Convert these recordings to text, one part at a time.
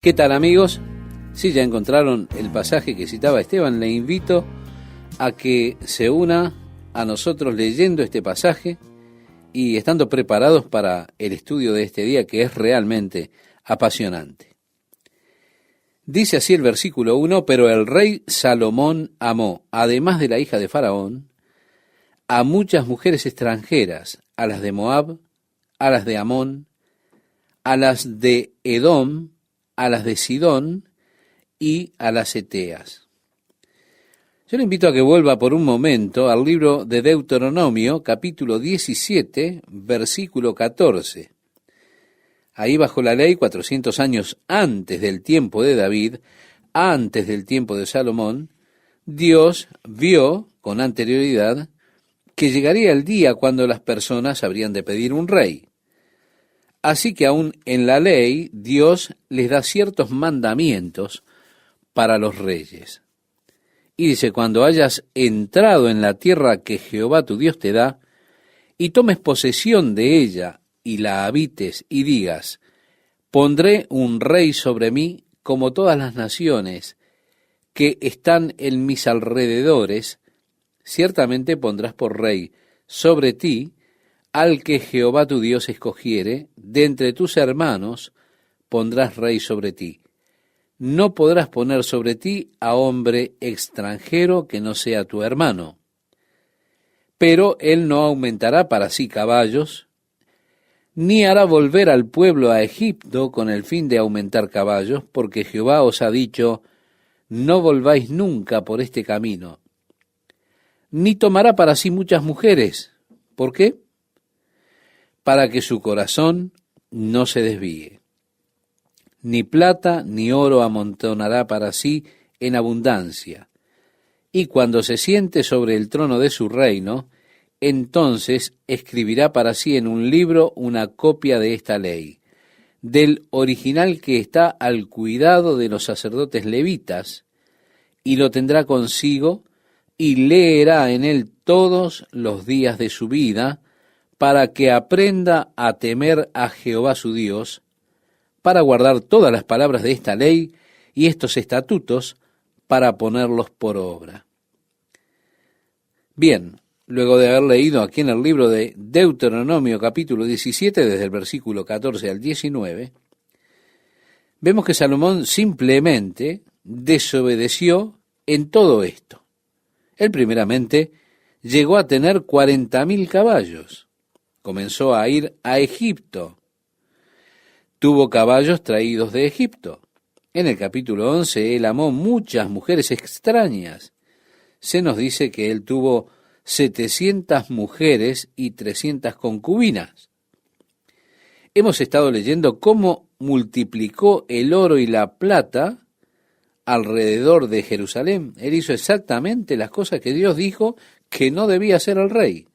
¿Qué tal, amigos? Si ya encontraron el pasaje que citaba Esteban, le invito a que se una a nosotros leyendo este pasaje y estando preparados para el estudio de este día, que es realmente apasionante. Dice así el versículo 1: pero el rey Salomón amó, además de la hija de Faraón, a muchas mujeres extranjeras, a las de Moab, a las de Amón, a las de Edom, a las de Sidón y a las Eteas. Yo le invito a que vuelva por un momento al libro de Deuteronomio, capítulo 17, versículo 14. Ahí bajo la ley, 400 años antes del tiempo de David, antes del tiempo de Salomón, Dios vio con anterioridad que llegaría el día cuando las personas habrían de pedir un rey. Así que aún en la ley, Dios les da ciertos mandamientos para los reyes. Y dice: cuando hayas entrado en la tierra que Jehová tu Dios te da, y tomes posesión de ella, y la habites, y digas: pondré un rey sobre mí como todas las naciones que están en mis alrededores, ciertamente pondrás por rey sobre ti al que Jehová tu Dios escogiere, de entre tus hermanos pondrás rey sobre ti. No podrás poner sobre ti a hombre extranjero que no sea tu hermano. Pero él no aumentará para sí caballos, ni hará volver al pueblo a Egipto con el fin de aumentar caballos, porque Jehová os ha dicho: no volváis nunca por este camino. Ni tomará para sí muchas mujeres. ¿Por qué? Para que su corazón no se desvíe. Ni plata ni oro amontonará para sí en abundancia. Y cuando se siente sobre el trono de su reino, entonces escribirá para sí en un libro una copia de esta ley, del original que está al cuidado de los sacerdotes levitas, y lo tendrá consigo, y leerá en él todos los días de su vida, para que aprenda a temer a Jehová su Dios, para guardar todas las palabras de esta ley y estos estatutos, para ponerlos por obra. Bien, luego de haber leído aquí en el libro de Deuteronomio capítulo 17, desde el versículo 14 al 19, vemos que Salomón simplemente desobedeció en todo esto. Él primeramente llegó a tener 40.000 caballos. Comenzó a ir a Egipto. Tuvo caballos traídos de Egipto. En el capítulo 11, él amó muchas mujeres extrañas. Se nos dice que él tuvo 700 mujeres y 300 concubinas. Hemos estado leyendo cómo multiplicó el oro y la plata alrededor de Jerusalén. Él hizo exactamente las cosas que Dios dijo que no debía hacer el rey.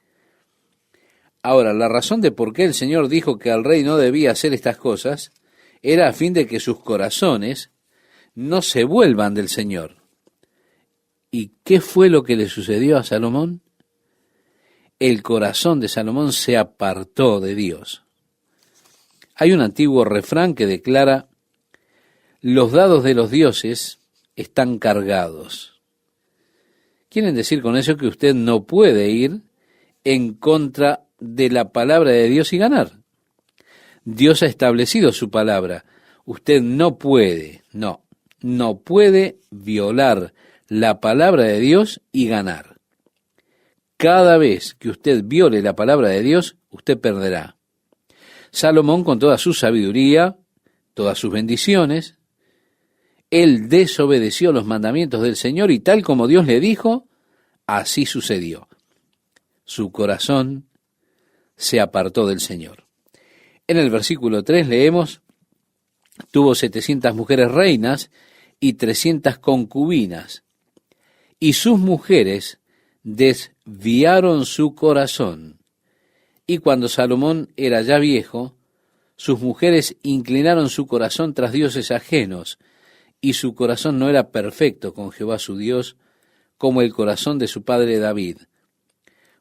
Ahora, la razón de por qué el Señor dijo que el rey no debía hacer estas cosas era a fin de que sus corazones no se vuelvan del Señor. ¿Y qué fue lo que le sucedió a Salomón? El corazón de Salomón se apartó de Dios. Hay un antiguo refrán que declara: los dados de los dioses están cargados. Quieren decir con eso que usted no puede ir en contra de la palabra de Dios y ganar. Dios ha establecido su palabra. Usted no puede violar la palabra de Dios y ganar. Cada vez que usted viole la palabra de Dios, usted perderá. Salomón, con toda su sabiduría, todas sus bendiciones, él desobedeció los mandamientos del Señor y tal como Dios le dijo, así sucedió. Su corazón se apartó del Señor. En el versículo 3 leemos: tuvo 700 mujeres reinas y 300 concubinas, y sus mujeres desviaron su corazón. Y cuando Salomón era ya viejo, sus mujeres inclinaron su corazón tras dioses ajenos, y su corazón no era perfecto con Jehová su Dios, como el corazón de su padre David.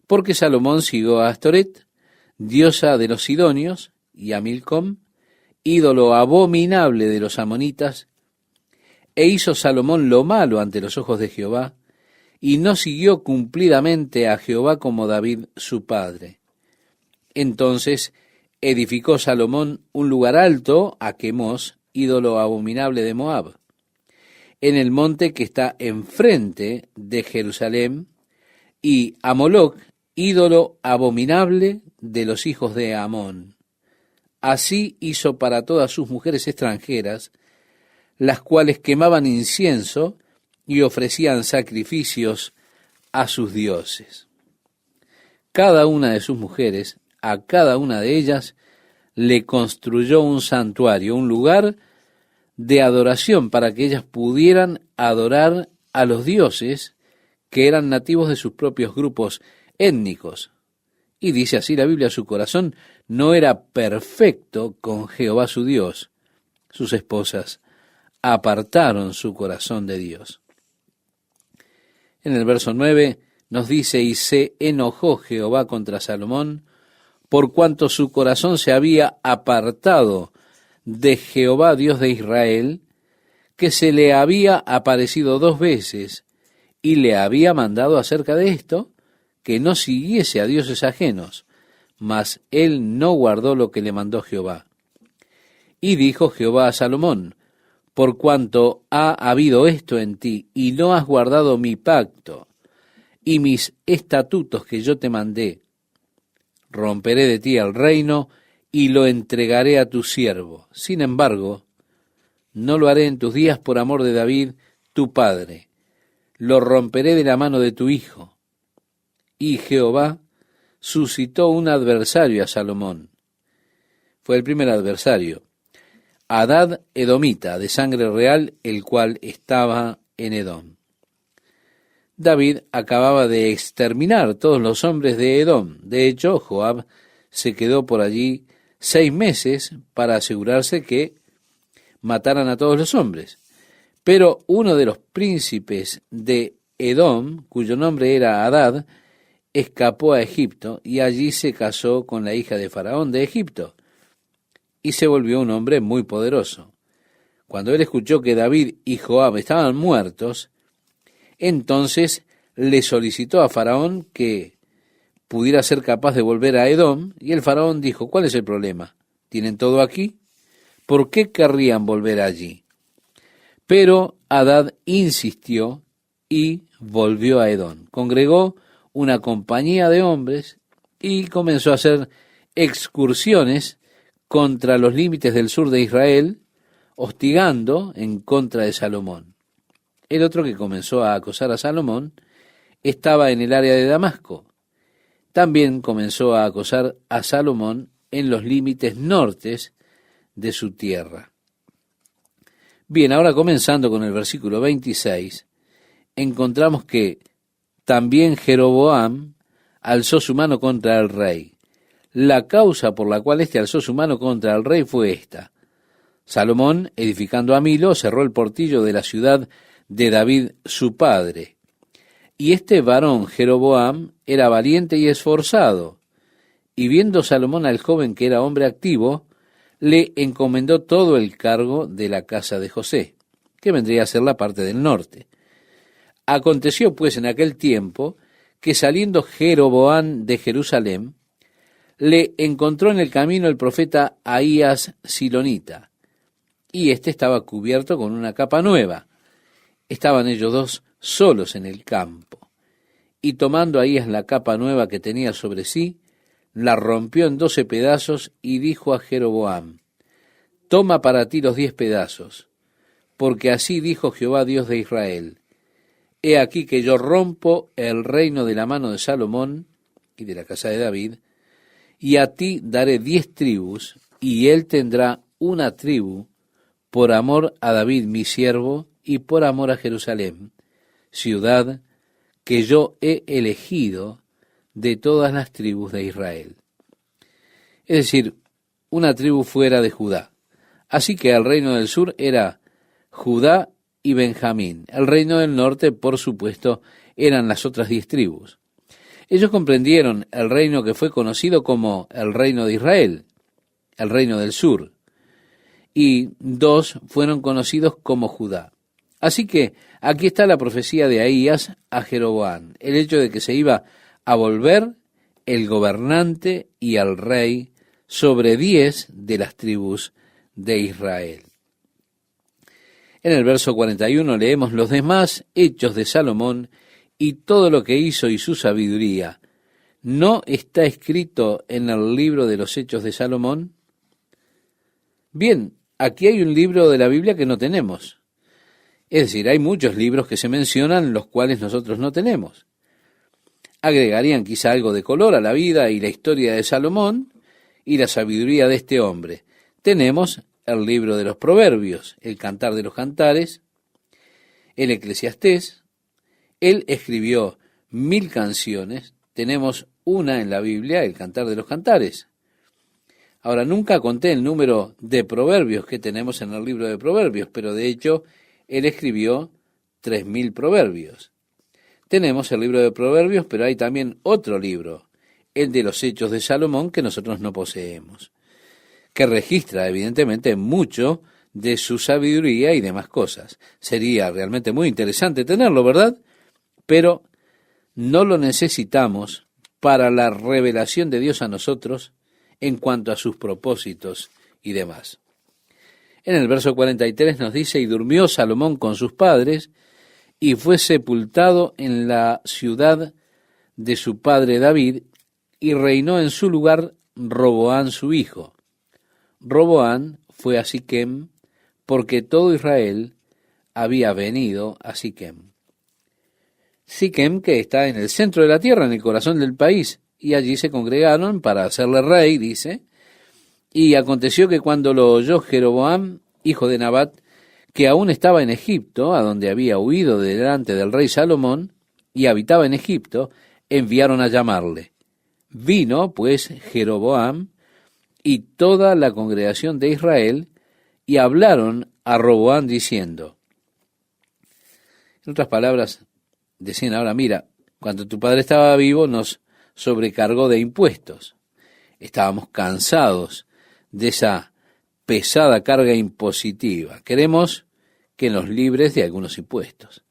Porque Salomón siguió a Astoret, diosa de los sidonios, y a Milcom, ídolo abominable de los amonitas, e hizo Salomón lo malo ante los ojos de Jehová, y no siguió cumplidamente a Jehová como David su padre. Entonces edificó Salomón un lugar alto a Quemos, ídolo abominable de Moab, en el monte que está enfrente de Jerusalén, y a Moloc, ídolo abominable de los hijos de Amón. Así hizo para todas sus mujeres extranjeras, las cuales quemaban incienso y ofrecían sacrificios a sus dioses. Cada una de sus mujeres, a cada una de ellas, le construyó un santuario, un lugar de adoración para que ellas pudieran adorar a los dioses que eran nativos de sus propios grupos étnicos. Y dice así la Biblia: su corazón no era perfecto con Jehová su Dios. Sus esposas apartaron su corazón de Dios. En el verso 9 nos dice: y se enojó Jehová contra Salomón, por cuanto su corazón se había apartado de Jehová Dios de Israel, que se le había aparecido 2 veces, y le había mandado acerca de esto, que no siguiese a dioses ajenos, mas él no guardó lo que le mandó Jehová. Y dijo Jehová a Salomón: por cuanto ha habido esto en ti, y no has guardado mi pacto, y mis estatutos que yo te mandé, romperé de ti el reino, y lo entregaré a tu siervo. Sin embargo, no lo haré en tus días por amor de David, tu padre. Lo romperé de la mano de tu hijo. Y Jehová suscitó un adversario a Salomón. Fue el primer adversario, Hadad edomita, de sangre real, el cual estaba en Edom. David acababa de exterminar todos los hombres de Edom. De hecho, Joab se quedó por allí 6 meses para asegurarse que mataran a todos los hombres. Pero uno de los príncipes de Edom, cuyo nombre era Hadad, escapó a Egipto y allí se casó con la hija de Faraón de Egipto y se volvió un hombre muy poderoso. Cuando él escuchó que David y Joab estaban muertos, entonces le solicitó a Faraón que pudiera ser capaz de volver a Edom, y el Faraón dijo: ¿cuál es el problema? ¿Tienen todo aquí? ¿Por qué querrían volver allí? Pero Hadad insistió y volvió a Edom. Congregó una compañía de hombres y comenzó a hacer excursiones contra los límites del sur de Israel, hostigando en contra de Salomón. El otro que comenzó a acosar a Salomón estaba en el área de Damasco. También comenzó a acosar a Salomón en los límites nortes de su tierra. Bien, ahora comenzando con el versículo 26, encontramos que también Jeroboam alzó su mano contra el rey. La causa por la cual éste alzó su mano contra el rey fue esta: Salomón, edificando a Milo, cerró el portillo de la ciudad de David su padre. Y este varón, Jeroboam, era valiente y esforzado, y viendo Salomón al joven que era hombre activo, le encomendó todo el cargo de la casa de José, que vendría a ser la parte del norte. Aconteció pues en aquel tiempo que saliendo Jeroboam de Jerusalén, le encontró en el camino el profeta Ahías Silonita, y éste estaba cubierto con una capa nueva. Estaban ellos 2 solos en el campo, y tomando Ahías la capa nueva que tenía sobre sí, la rompió en 12 pedazos y dijo a Jeroboam: toma para ti los 10 pedazos, porque así dijo Jehová Dios de Israel: he aquí que yo rompo el reino de la mano de Salomón y de la casa de David, y a ti daré 10 tribus, y él tendrá una tribu por amor a David mi siervo y por amor a Jerusalén, ciudad que yo he elegido de todas las tribus de Israel. Es decir, una tribu fuera de Judá. Así que el reino del sur era Judá y Benjamín. El reino del norte, por supuesto, eran las otras 10 tribus. Ellos comprendieron el reino que fue conocido como el reino de Israel, el reino del sur. y 2 fueron conocidos como Judá. Así que aquí está la profecía de Ahías a Jeroboam, el hecho de que se iba a volver el gobernante y el rey sobre 10 de las tribus de Israel. En el verso 41 leemos los demás hechos de Salomón y todo lo que hizo y su sabiduría. ¿No está escrito en el libro de los hechos de Salomón? Bien, aquí hay un libro de la Biblia que no tenemos. Es decir, hay muchos libros que se mencionan, los cuales nosotros no tenemos. Agregarían quizá algo de color a la vida y la historia de Salomón y la sabiduría de este hombre. Tenemos el libro de los Proverbios, el Cantar de los Cantares, el Eclesiastés. Él escribió 1000 canciones. Tenemos una en la Biblia, el Cantar de los Cantares. Ahora, nunca conté el número de proverbios que tenemos en el libro de Proverbios, pero de hecho, él escribió 3000 proverbios. Tenemos el libro de Proverbios, pero hay también otro libro, el de los Hechos de Salomón, que nosotros no poseemos, que registra evidentemente mucho de su sabiduría y demás cosas. Sería realmente muy interesante tenerlo, ¿verdad? Pero no lo necesitamos para la revelación de Dios a nosotros en cuanto a sus propósitos y demás. En el verso 43 nos dice, y durmió Salomón con sus padres, y fue sepultado en la ciudad de su padre David, y reinó en su lugar Roboam su hijo. Roboam fue a Siquem, porque todo Israel había venido a Siquem. Siquem, que está en el centro de la tierra, en el corazón del país, y allí se congregaron para hacerle rey, dice. Y aconteció que cuando lo oyó Jeroboam, hijo de Nabat, que aún estaba en Egipto, a donde había huido de delante del rey Salomón, y habitaba en Egipto, enviaron a llamarle. Vino, pues, Jeroboam y toda la congregación de Israel, y hablaron a Roboam diciendo, en otras palabras, decían ahora, mira, cuando tu padre estaba vivo nos sobrecargó de impuestos. Estábamos cansados de esa pesada carga impositiva. Queremos que nos libres de algunos impuestos.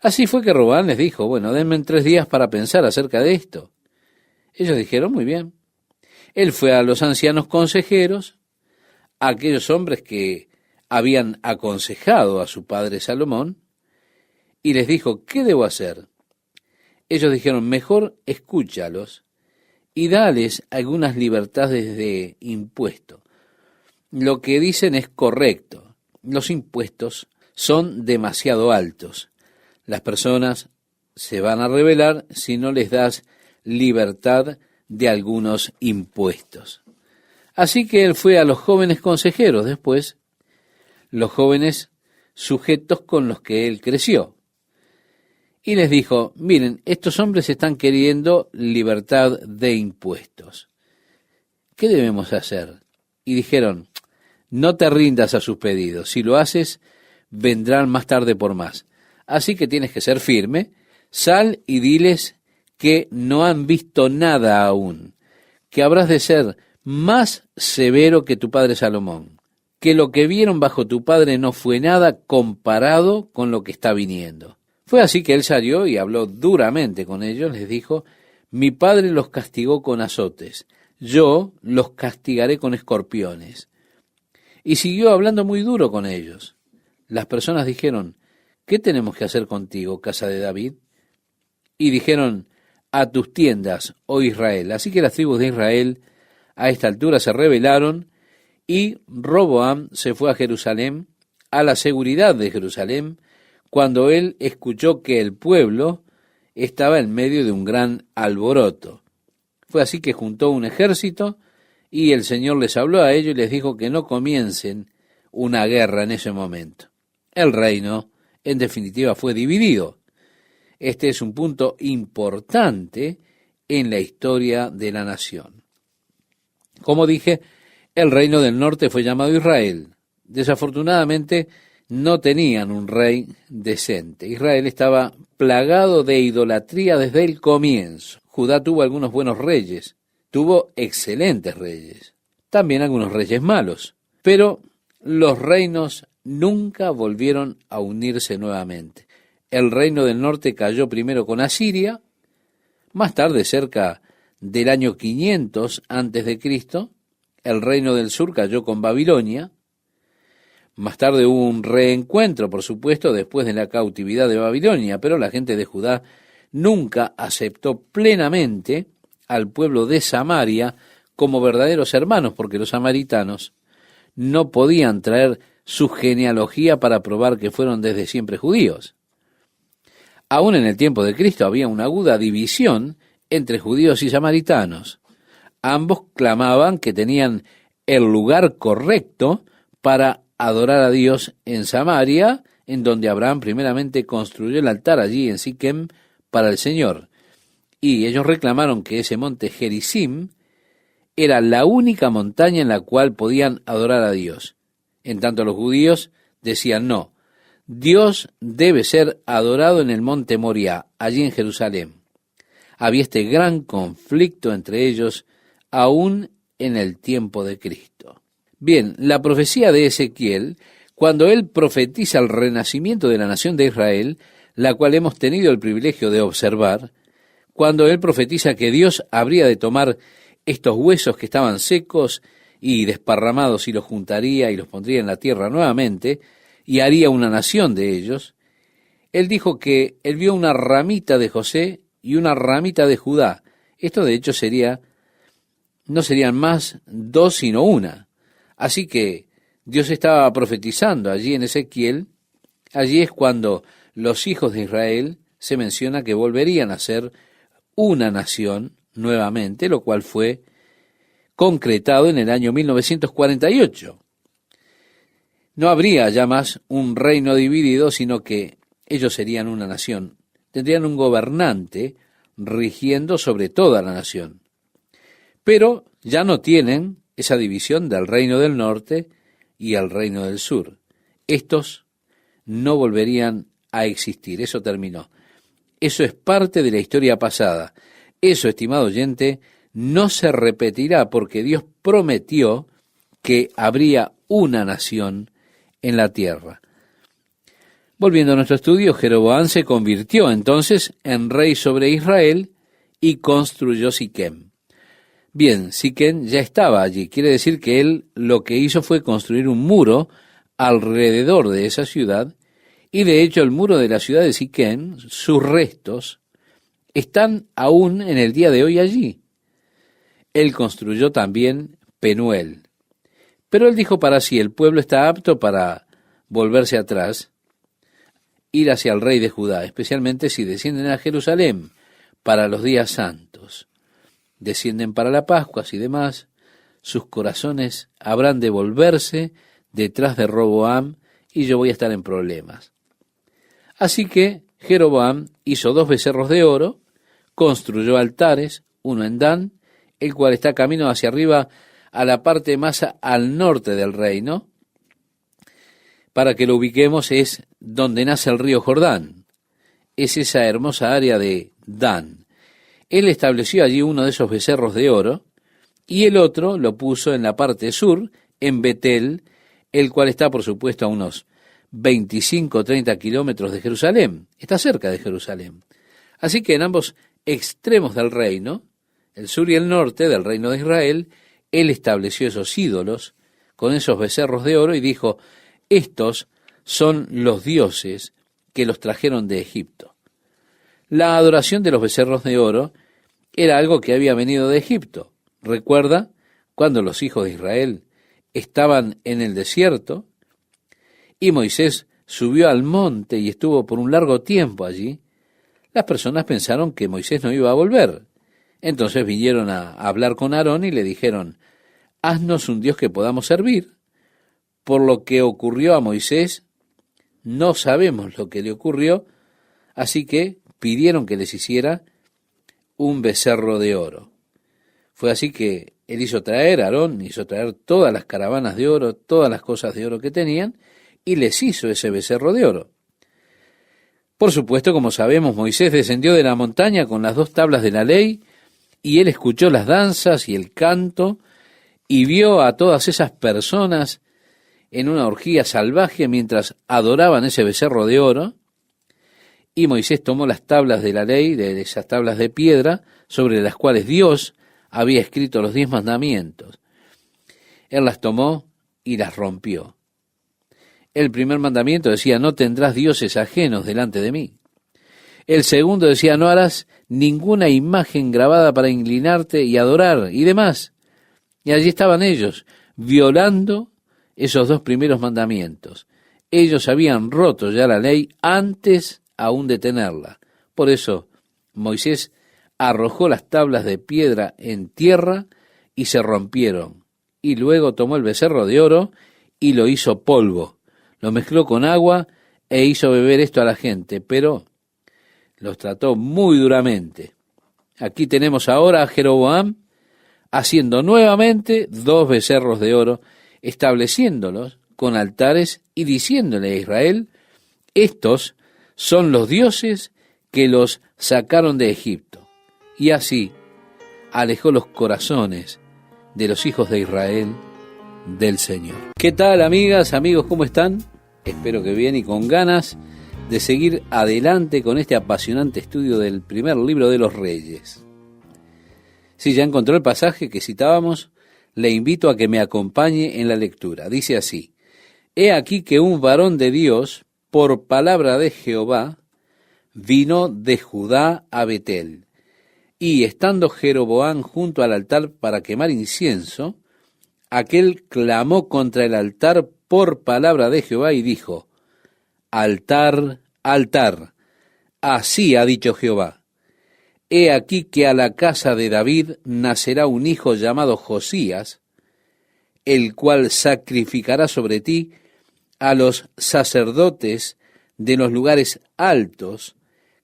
Así fue que Roboam les dijo, bueno, denme 3 días para pensar acerca de esto. Ellos dijeron, muy bien. Él fue a los ancianos consejeros, a aquellos hombres que habían aconsejado a su padre Salomón, y les dijo, ¿qué debo hacer? Ellos dijeron, mejor escúchalos y dales algunas libertades de impuesto. Lo que dicen es correcto. Los impuestos son demasiado altos. Las personas se van a rebelar si no les das libertad de algunos impuestos. Así que él fue a los jóvenes consejeros, después los jóvenes sujetos con los que él creció. Y les dijo, miren, estos hombres están queriendo libertad de impuestos. ¿Qué debemos hacer? Y dijeron, no te rindas a sus pedidos. Si lo haces, vendrán más tarde por más. Así que tienes que ser firme. Sal y diles que no han visto nada aún, que habrás de ser más severo que tu padre Salomón, que lo que vieron bajo tu padre no fue nada comparado con lo que está viniendo. Fue así que él salió y habló duramente con ellos, les dijo, mi padre los castigó con azotes, yo los castigaré con escorpiones. Y siguió hablando muy duro con ellos. Las personas dijeron, ¿qué tenemos que hacer contigo, casa de David? Y dijeron, a tus tiendas, oh Israel. Así que las tribus de Israel a esta altura se rebelaron y Roboam se fue a Jerusalén, a la seguridad de Jerusalén, cuando él escuchó que el pueblo estaba en medio de un gran alboroto. Fue así que juntó un ejército y el Señor les habló a ellos y les dijo que no comiencen una guerra en ese momento. El reino, en definitiva, fue dividido. Este es un punto importante en la historia de la nación. Como dije, el reino del norte fue llamado Israel. Desafortunadamente, no tenían un rey decente. Israel estaba plagado de idolatría desde el comienzo. Judá tuvo algunos buenos reyes, tuvo excelentes reyes, también algunos reyes malos. Pero los reinos nunca volvieron a unirse nuevamente. El reino del norte cayó primero con Asiria, más tarde, cerca del año 500 antes de Cristo, el reino del sur cayó con Babilonia. Más tarde hubo un reencuentro, por supuesto, después de la cautividad de Babilonia, pero la gente de Judá nunca aceptó plenamente al pueblo de Samaria como verdaderos hermanos, porque los samaritanos no podían traer su genealogía para probar que fueron desde siempre judíos. Aún en el tiempo de Cristo había una aguda división entre judíos y samaritanos. Ambos clamaban que tenían el lugar correcto para adorar a Dios en Samaria, en donde Abraham primeramente construyó el altar allí en Siquem para el Señor. Y ellos reclamaron que ese monte Gerizim era la única montaña en la cual podían adorar a Dios. En tanto los judíos decían no, Dios debe ser adorado en el monte Moriah, allí en Jerusalén. Había este gran conflicto entre ellos aún en el tiempo de Cristo. Bien, la profecía de Ezequiel, cuando él profetiza el renacimiento de la nación de Israel, la cual hemos tenido el privilegio de observar, cuando él profetiza que Dios habría de tomar estos huesos que estaban secos y desparramados y los juntaría y los pondría en la tierra nuevamente y haría una nación de ellos, él dijo que él vio una ramita de José y una ramita de Judá. Esto de hecho no serían más dos sino una. Así que Dios estaba profetizando allí en Ezequiel. Allí es cuando los hijos de Israel se menciona que volverían a ser una nación nuevamente, lo cual fue concretado en el año 1948. No habría ya más un reino dividido, sino que ellos serían una nación. Tendrían un gobernante rigiendo sobre toda la nación. Pero ya no tienen esa división del reino del norte y el reino del sur. Estos no volverían a existir. Eso terminó. Eso es parte de la historia pasada. Eso, estimado oyente, no se repetirá porque Dios prometió que habría una nación en la tierra. Volviendo a nuestro estudio, Jeroboam se convirtió entonces en rey sobre Israel y construyó Siquem. Bien, Siquem ya estaba allí. Quiere decir que él lo que hizo fue construir un muro alrededor de esa ciudad, y de hecho el muro de la ciudad de Siquem, sus restos, están aún en el día de hoy allí. Él construyó también Penuel. Pero él dijo para sí, el pueblo está apto para volverse atrás, ir hacia el rey de Judá, especialmente si descienden a Jerusalén para los días santos. Descienden para la Pascua y demás, sus corazones habrán de volverse detrás de Roboam y yo voy a estar en problemas. Así que Jeroboam hizo 2 becerros de oro, construyó altares, uno en Dan, el cual está camino hacia arriba a la parte más al norte del reino. Para que lo ubiquemos, es donde nace el río Jordán. Es esa hermosa área de Dan. Él estableció allí uno de esos becerros de oro, y el otro lo puso en la parte sur, en Betel, el cual está, por supuesto, a unos 25 o 30 kilómetros de Jerusalén. Está cerca de Jerusalén. Así que en ambos extremos del reino, el sur y el norte del reino de Israel, él estableció esos ídolos con esos becerros de oro y dijo, estos son los dioses que los trajeron de Egipto. La adoración de los becerros de oro era algo que había venido de Egipto. ¿Recuerda cuando los hijos de Israel estaban en el desierto y Moisés subió al monte y estuvo por un largo tiempo allí? Las personas pensaron que Moisés no iba a volver. Entonces vinieron a hablar con Aarón y le dijeron, haznos un Dios que podamos servir. Por lo que ocurrió a Moisés, no sabemos lo que le ocurrió, así que pidieron que les hiciera un becerro de oro. Fue así que él Aarón hizo traer todas las caravanas de oro, todas las cosas de oro que tenían, y les hizo ese becerro de oro. Por supuesto, como sabemos, Moisés descendió de la montaña con las 2 tablas de la ley, y él escuchó las danzas y el canto, y vio a todas esas personas en una orgía salvaje mientras adoraban ese becerro de oro, y Moisés tomó las tablas de la ley, de esas tablas de piedra, sobre las cuales Dios había escrito los 10 mandamientos. Él las tomó y las rompió. El primer mandamiento decía: no tendrás dioses ajenos delante de mí. El segundo decía: no harás ninguna imagen grabada para inclinarte y adorar, y demás. Y allí estaban ellos, violando esos 2 primeros mandamientos. Ellos habían roto ya la ley antes aún de tenerla. Por eso Moisés arrojó las tablas de piedra en tierra y se rompieron. Y luego tomó el becerro de oro y lo hizo polvo. Lo mezcló con agua e hizo beber esto a la gente, pero los trató muy duramente. Aquí tenemos ahora a Jeroboam haciendo nuevamente 2 becerros de oro, estableciéndolos con altares y diciéndole a Israel: estos son los dioses que los sacaron de Egipto. Y así alejó los corazones de los hijos de Israel del Señor. ¿Qué tal, amigas, amigos? ¿Cómo están? Espero que bien y con ganas de seguir adelante con este apasionante estudio del primer libro de los Reyes. Si ya encontró el pasaje que citábamos, le invito a que me acompañe en la lectura. Dice así: He aquí que un varón de Dios, por palabra de Jehová, vino de Judá a Betel. Y estando Jeroboam junto al altar para quemar incienso, aquel clamó contra el altar por palabra de Jehová y dijo: Altar, altar, así ha dicho Jehová. He aquí que a la casa de David nacerá un hijo llamado Josías, el cual sacrificará sobre ti a los sacerdotes de los lugares altos,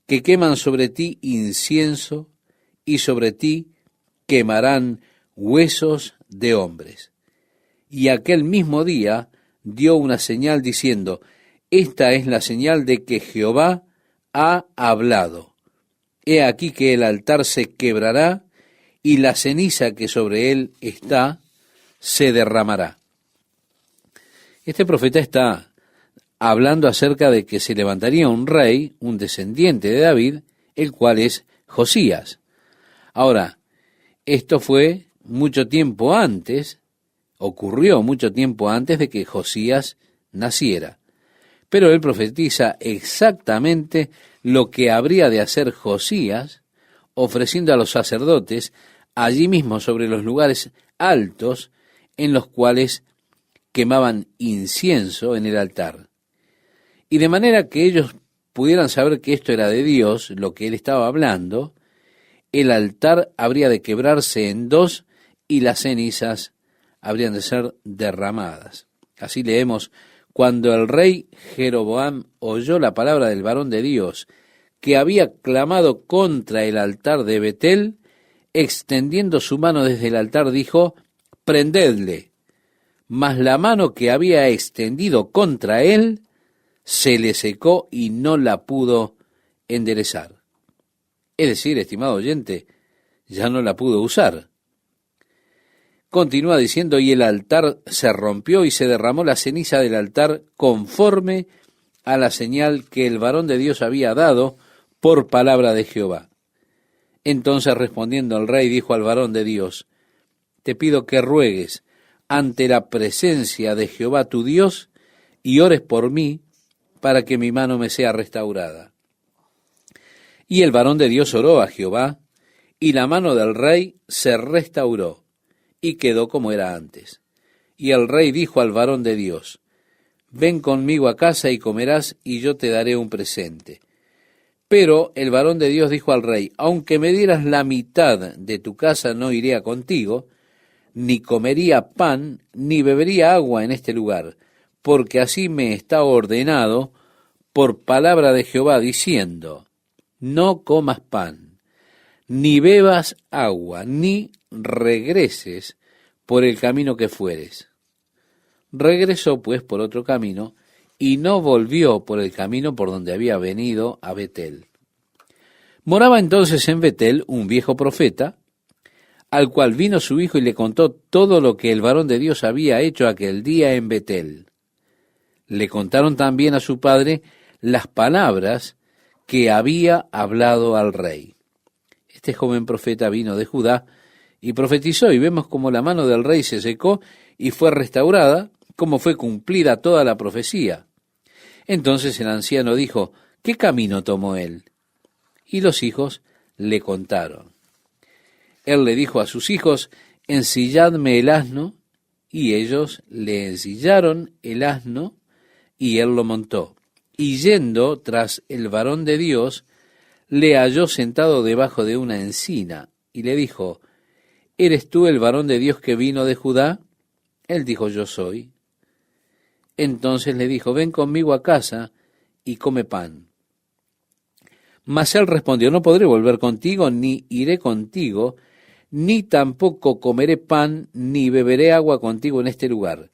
que queman sobre ti incienso, y sobre ti quemarán huesos de hombres. Y aquel mismo día dio una señal diciendo: Esta es la señal de que Jehová ha hablado. He aquí que el altar se quebrará, y la ceniza que sobre él está se derramará. Este profeta está hablando acerca de que se levantaría un rey, un descendiente de David, el cual es Josías. Ahora, esto fue mucho tiempo antes, ocurrió mucho tiempo antes de que Josías naciera. Pero él profetiza exactamente lo que habría de hacer Josías, ofreciendo a los sacerdotes allí mismo sobre los lugares altos en los cuales quemaban incienso en el altar. Y de manera que ellos pudieran saber que esto era de Dios, lo que él estaba hablando, el altar habría de quebrarse en 2 y las cenizas habrían de ser derramadas. Así leemos: Cuando el rey Jeroboam oyó la palabra del varón de Dios, que había clamado contra el altar de Betel, extendiendo su mano desde el altar, dijo: Prendedle. Mas la mano que había extendido contra él se le secó y no la pudo enderezar. Es decir, estimado oyente, ya no la pudo usar. Continúa diciendo: y el altar se rompió y se derramó la ceniza del altar conforme a la señal que el varón de Dios había dado por palabra de Jehová. Entonces, respondiendo el rey, dijo al varón de Dios: Te pido que ruegues ante la presencia de Jehová tu Dios y ores por mí para que mi mano me sea restaurada. Y el varón de Dios oró a Jehová, y la mano del rey se restauró, y quedó como era antes. Y el rey dijo al varón de Dios: Ven conmigo a casa y comerás, y yo te daré un presente. Pero el varón de Dios dijo al rey: Aunque me dieras la mitad de tu casa, no iría contigo, ni comería pan, ni bebería agua en este lugar, porque así me está ordenado por palabra de Jehová, diciendo: No comas pan, ni bebas agua, ni regreses por el camino que fueres. Regresó pues por otro camino, y no volvió por el camino por donde había venido a Betel. Moraba entonces en Betel un viejo profeta, al cual vino su hijo y le contó todo lo que el varón de Dios había hecho aquel día en Betel. Le contaron también a su padre las palabras que había hablado al rey. Este joven profeta vino de Judá y profetizó, y vemos cómo la mano del rey se secó y fue restaurada, cómo fue cumplida toda la profecía. Entonces el anciano dijo, ¿qué camino tomó él? Y los hijos le contaron. Él le dijo a sus hijos, ensilladme el asno, y ellos le ensillaron el asno, y él lo montó. Y yendo tras el varón de Dios, le halló sentado debajo de una encina, y le dijo, ¿eres tú el varón de Dios que vino de Judá? Él dijo, yo soy. Entonces le dijo, ven conmigo a casa y come pan. Mas él respondió, no podré volver contigo, ni iré contigo, ni tampoco comeré pan, ni beberé agua contigo en este lugar.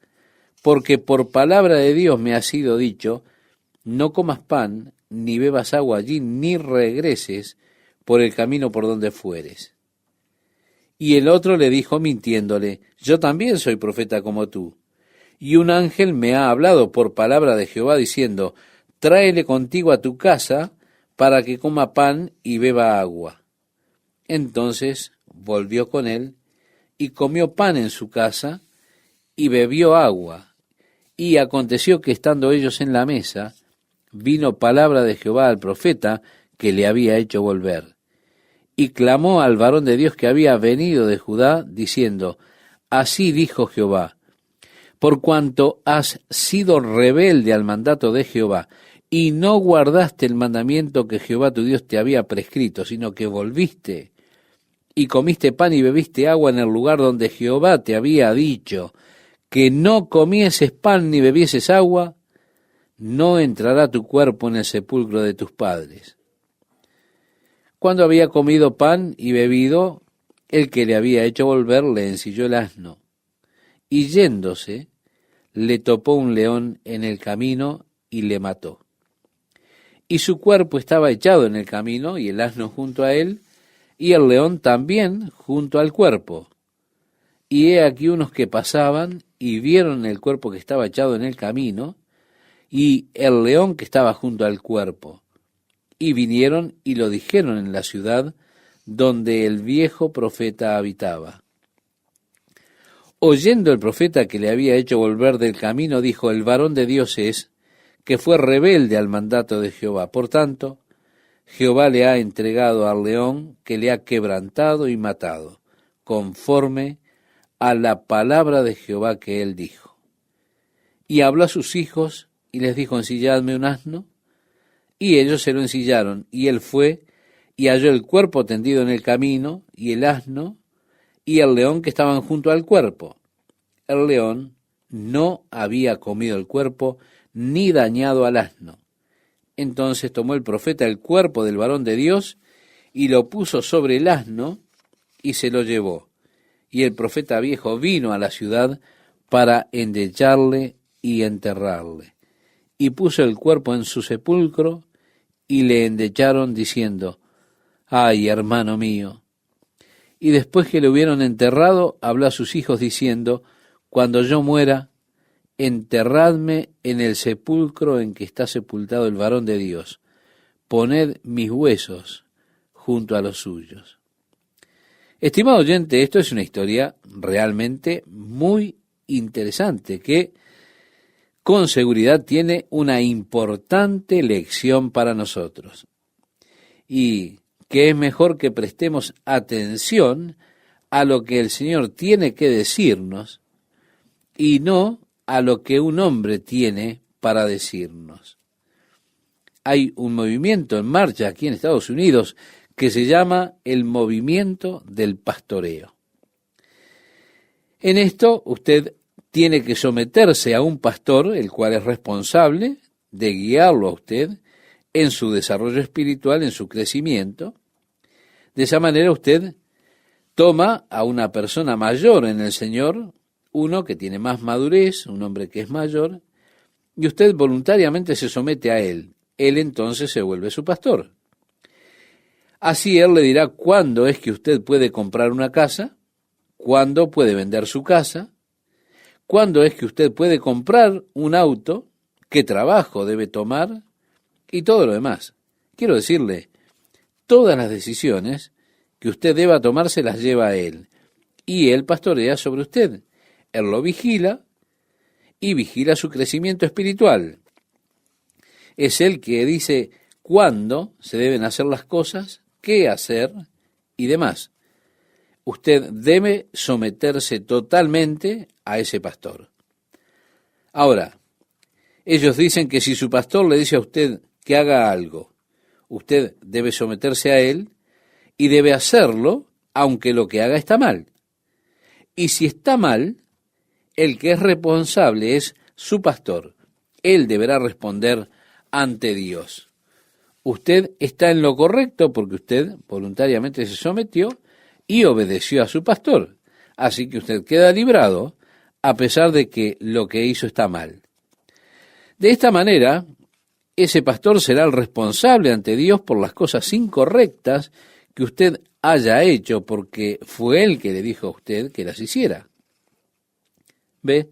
Porque por palabra de Dios me ha sido dicho, no comas pan, ni bebas agua allí, ni regreses por el camino por donde fueres. Y el otro le dijo mintiéndole, yo también soy profeta como tú. Y un ángel me ha hablado por palabra de Jehová diciendo, tráele contigo a tu casa para que coma pan y beba agua. Entonces volvió con él y comió pan en su casa y bebió agua. Y aconteció que estando ellos en la mesa, vino palabra de Jehová al profeta que le había hecho volver. Y clamó al varón de Dios que había venido de Judá, diciendo, así dijo Jehová, por cuanto has sido rebelde al mandato de Jehová, y no guardaste el mandamiento que Jehová tu Dios te había prescrito, sino que volviste y comiste pan y bebiste agua en el lugar donde Jehová te había dicho que no comieses pan ni bebieses agua, no entrará tu cuerpo en el sepulcro de tus padres. Cuando había comido pan y bebido, el que le había hecho volver le ensilló el asno, y yéndose, le topó un león en el camino y le mató. Y su cuerpo estaba echado en el camino, y el asno junto a él, y el león también junto al cuerpo. Y he aquí unos que pasaban y vieron el cuerpo que estaba echado en el camino, y el león que estaba junto al cuerpo. Y vinieron y lo dijeron en la ciudad donde el viejo profeta habitaba. Oyendo el profeta que le había hecho volver del camino, dijo, el varón de Dios es, que fue rebelde al mandato de Jehová. Por tanto, Jehová le ha entregado al león que le ha quebrantado y matado, conforme a la palabra de Jehová que él dijo. Y habló a sus hijos y les dijo, ensilladme un asno. Y ellos se lo ensillaron, y él fue y halló el cuerpo tendido en el camino, y el asno, y el león que estaban junto al cuerpo. El león no había comido el cuerpo, ni dañado al asno. Entonces tomó el profeta el cuerpo del varón de Dios, y lo puso sobre el asno, y se lo llevó. Y el profeta viejo vino a la ciudad para endecharle y enterrarle. Y puso el cuerpo en su sepulcro, y le endecharon diciendo, ay, hermano mío. Y después que le hubieron enterrado, habló a sus hijos diciendo, cuando yo muera, enterradme en el sepulcro en que está sepultado el varón de Dios. Poned mis huesos junto a los suyos. Estimado oyente, esto es una historia realmente muy interesante que con seguridad tiene una importante lección para nosotros. Y que es mejor que prestemos atención a lo que el Señor tiene que decirnos y no a lo que un hombre tiene para decirnos. Hay un movimiento en marcha aquí en Estados Unidos que se llama el movimiento del pastoreo. En esto usted tiene que someterse a un pastor, el cual es responsable de guiarlo a usted en su desarrollo espiritual, en su crecimiento. De esa manera usted toma a una persona mayor en el Señor, uno que tiene más madurez, un hombre que es mayor, y usted voluntariamente se somete a él. Él entonces se vuelve su pastor. Así él le dirá cuándo es que usted puede comprar una casa, cuándo puede vender su casa, cuándo es que usted puede comprar un auto, qué trabajo debe tomar y todo lo demás. Quiero decirle, todas las decisiones que usted deba tomar se las lleva a él, y él pastorea sobre usted. Él lo vigila y vigila su crecimiento espiritual. Es él que dice cuándo se deben hacer las cosas, qué hacer y demás. Usted debe someterse totalmente a ese pastor. Ahora, ellos dicen que si su pastor le dice a usted que haga algo, usted debe someterse a él y debe hacerlo aunque lo que haga está mal. Y si está mal, el que es responsable es su pastor. Él deberá responder ante Dios. Usted está en lo correcto porque usted voluntariamente se sometió y obedeció a su pastor. Así que usted queda librado a pesar de que lo que hizo está mal. De esta manera, ese pastor será el responsable ante Dios por las cosas incorrectas que usted haya hecho, porque fue él que le dijo a usted que las hiciera. ¿Ve?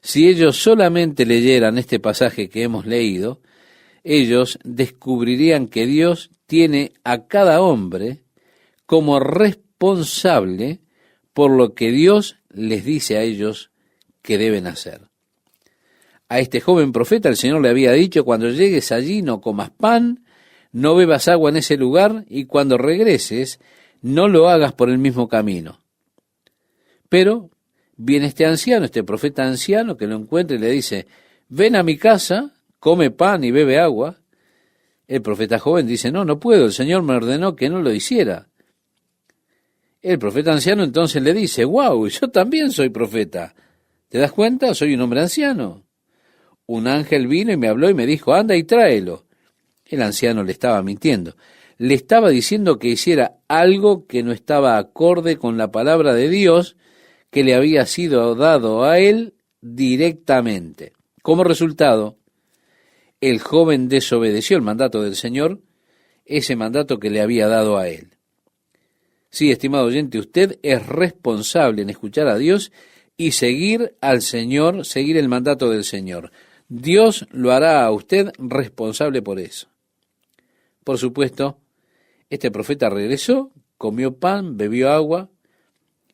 Si ellos solamente leyeran este pasaje que hemos leído, ellos descubrirían que Dios tiene a cada hombre como responsable por lo que Dios les dice a ellos que deben hacer. A este joven profeta el Señor le había dicho: cuando llegues allí no comas pan, no bebas agua en ese lugar, y cuando regreses no lo hagas por el mismo camino. Pero viene este anciano, este profeta anciano, que lo encuentra y le dice: ven a mi casa, come pan y bebe agua. El profeta joven dice: no puedo, el Señor me ordenó que no lo hiciera. El profeta anciano entonces le dice: wow, yo también soy profeta. ¿Te das cuenta? Soy un hombre anciano. Un ángel vino y me habló y me dijo: anda y tráelo. El anciano le estaba mintiendo. Le estaba diciendo que hiciera algo que no estaba acorde con la palabra de Dios que le había sido dado a él directamente. Como resultado, el joven desobedeció el mandato del Señor, ese mandato que le había dado a él. Sí, estimado oyente, usted es responsable en escuchar a Dios y seguir al Señor, seguir el mandato del Señor. Dios lo hará a usted responsable por eso. Por supuesto, este profeta regresó, comió pan, bebió agua,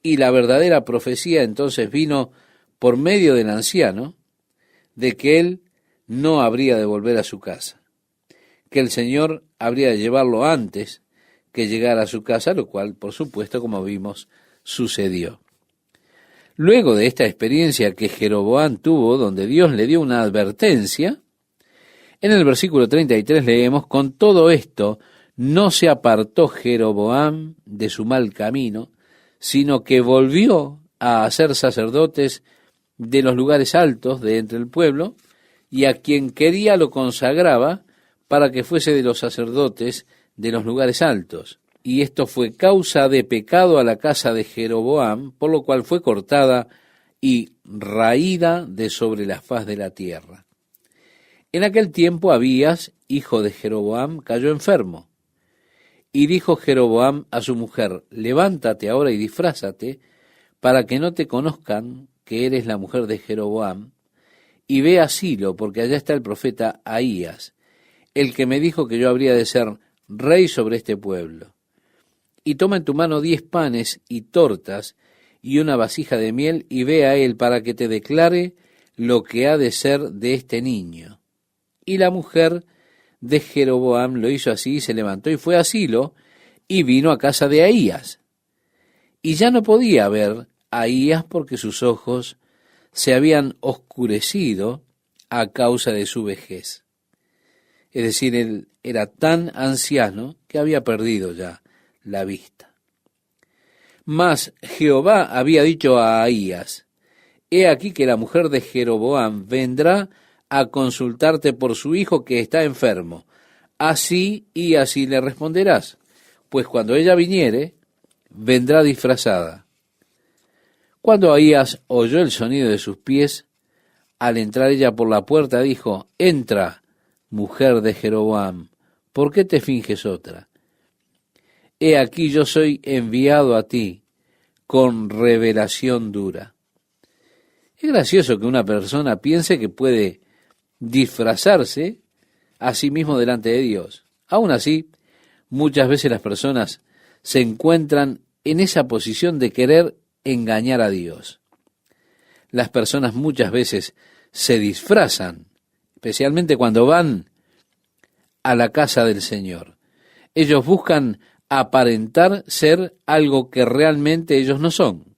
y la verdadera profecía entonces vino por medio del anciano de que él no habría de volver a su casa, que el Señor habría de llevarlo antes que llegara a su casa, lo cual, por supuesto, como vimos, sucedió. Luego de esta experiencia que Jeroboam tuvo, donde Dios le dio una advertencia, en el versículo 33 leemos: con todo esto no se apartó Jeroboam de su mal camino, sino que volvió a hacer sacerdotes de los lugares altos de entre el pueblo, y a quien quería lo consagraba para que fuese de los sacerdotes de los lugares altos. Y esto fue causa de pecado a la casa de Jeroboam, por lo cual fue cortada y raída de sobre la faz de la tierra. En aquel tiempo Abías, hijo de Jeroboam, cayó enfermo. Y dijo Jeroboam a su mujer: levántate ahora y disfrázate, para que no te conozcan que eres la mujer de Jeroboam, y ve a Silo, porque allá está el profeta Ahías, el que me dijo que yo habría de ser rey sobre este pueblo. Y toma en tu mano 10 panes y tortas y una vasija de miel, y ve a él para que te declare lo que ha de ser de este niño. Y la mujer de Jeroboam lo hizo así, y se levantó y fue a Silo, y vino a casa de Ahías. Y ya no podía ver a Ahías porque sus ojos se habían oscurecido a causa de su vejez. Es decir, él era tan anciano que había perdido ya la vista. Mas Jehová había dicho a Ahías: he aquí que la mujer de Jeroboam vendrá a consultarte por su hijo que está enfermo. Así y así le responderás, pues cuando ella viniere, vendrá disfrazada. Cuando Ahías oyó el sonido de sus pies, al entrar ella por la puerta, dijo: entra, mujer de Jeroboam, ¿por qué te finges otra? He aquí yo soy enviado a ti con revelación dura. Es gracioso que una persona piense que puede disfrazarse a sí mismo delante de Dios. Aún así, muchas veces las personas se encuentran en esa posición de querer engañar a Dios. Las personas muchas veces se disfrazan, especialmente cuando van a la casa del Señor. Ellos buscan aparentar ser algo que realmente ellos no son.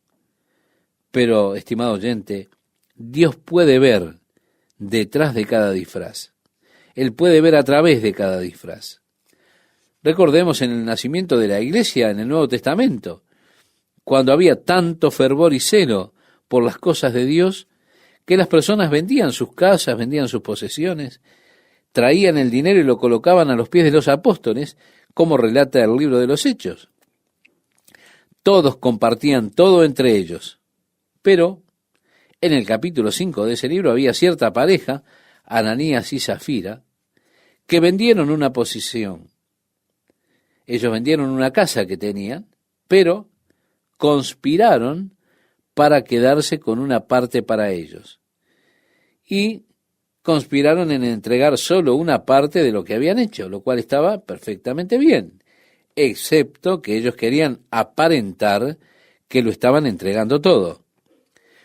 Pero, estimado oyente, Dios puede ver detrás de cada disfraz. Él puede ver a través de cada disfraz. Recordemos en el nacimiento de la iglesia en el Nuevo Testamento, cuando había tanto fervor y celo por las cosas de Dios, que las personas vendían sus casas, vendían sus posesiones, traían el dinero y lo colocaban a los pies de los apóstoles, como relata el libro de los Hechos. Todos compartían todo entre ellos. Pero en el capítulo 5 de ese libro había cierta pareja, Ananías y Zafira, que vendieron una posesión. Ellos vendieron una casa que tenían, pero conspiraron para quedarse con una parte para ellos. Y conspiraron en entregar solo una parte de lo que habían hecho, lo cual estaba perfectamente bien, excepto que ellos querían aparentar que lo estaban entregando todo.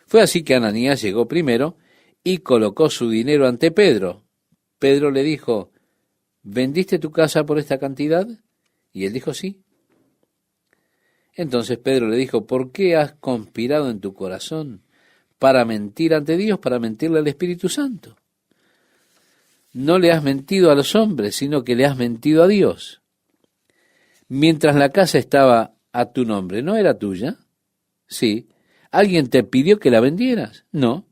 Fue así que Ananías llegó primero y colocó su dinero ante Pedro. Pedro le dijo, ¿vendiste tu casa por esta cantidad? Y él dijo, sí. Entonces Pedro le dijo, ¿por qué has conspirado en tu corazón para mentir ante Dios, para mentirle al Espíritu Santo? No le has mentido a los hombres, sino que le has mentido a Dios. Mientras la casa estaba a tu nombre, ¿no era tuya? Sí. ¿Alguien te pidió que la vendieras? No.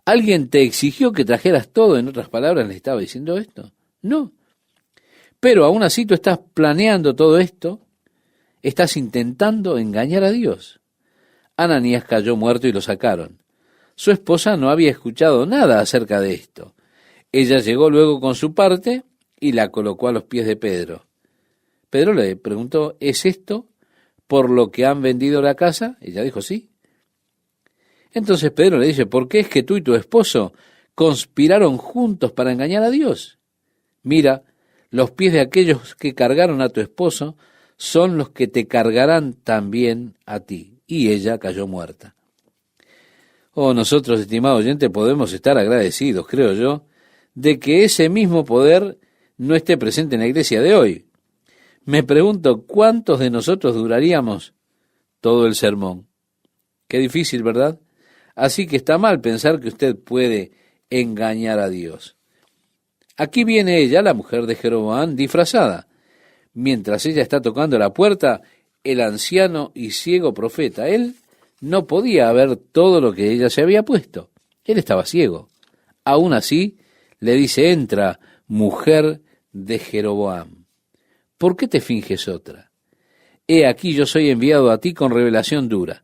¿Alguien te exigió que trajeras todo? En otras palabras, ¿le estaba diciendo esto? No. Pero aún así tú estás planeando todo esto, estás intentando engañar a Dios. Ananías cayó muerto y lo sacaron. Su esposa no había escuchado nada acerca de esto. Ella llegó luego con su parte y la colocó a los pies de Pedro. Pedro le preguntó, ¿es esto por lo que han vendido la casa? Ella dijo, sí. Entonces Pedro le dice, ¿por qué es que tú y tu esposo conspiraron juntos para engañar a Dios? Mira, los pies de aquellos que cargaron a tu esposo son los que te cargarán también a ti. Y ella cayó muerta. Oh, nosotros, estimado oyente, podemos estar agradecidos, creo yo, de que ese mismo poder no esté presente en la iglesia de hoy. Me pregunto, ¿cuántos de nosotros duraríamos todo el sermón? Qué difícil, ¿verdad? Así que está mal pensar que usted puede engañar a Dios. Aquí viene ella, la mujer de Jeroboam, disfrazada. Mientras ella está tocando la puerta, el anciano y ciego profeta, él no podía ver todo lo que ella se había puesto. Él estaba ciego. Aún así, le dice, entra, mujer de Jeroboam. ¿Por qué te finges otra? He aquí yo soy enviado a ti con revelación dura.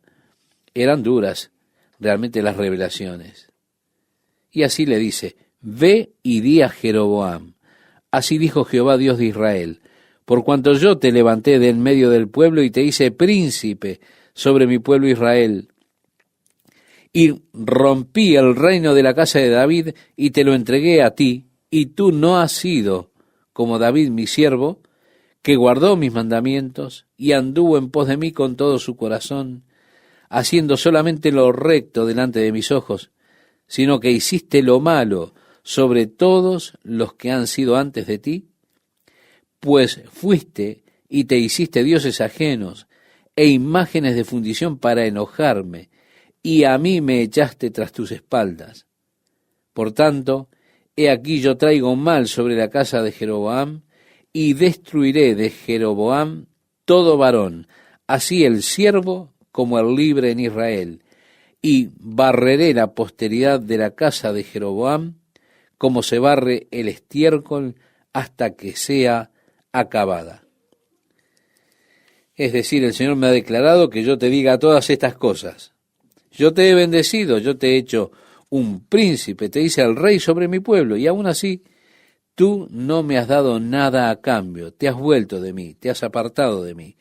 Eran duras realmente las revelaciones. Y así le dice, ve y di a Jeroboam. Así dijo Jehová Dios de Israel, por cuanto yo te levanté de en medio del pueblo y te hice príncipe sobre mi pueblo Israel, y rompí el reino de la casa de David y te lo entregué a ti, y tú no has sido como David mi siervo, que guardó mis mandamientos y anduvo en pos de mí con todo su corazón, haciendo solamente lo recto delante de mis ojos, sino que hiciste lo malo sobre todos los que han sido antes de ti, pues fuiste y te hiciste dioses ajenos e imágenes de fundición para enojarme, y a mí me echaste tras tus espaldas. Por tanto, he aquí yo traigo mal sobre la casa de Jeroboam, y destruiré de Jeroboam todo varón, así el siervo como el libre en Israel, y barreré la posteridad de la casa de Jeroboam, como se barre el estiércol hasta que sea acabada. Es decir, el Señor me ha declarado que yo te diga todas estas cosas. Yo te he bendecido, yo te he hecho un príncipe, te hice el rey sobre mi pueblo, y aún así tú no me has dado nada a cambio, te has vuelto de mí, te has apartado de mí.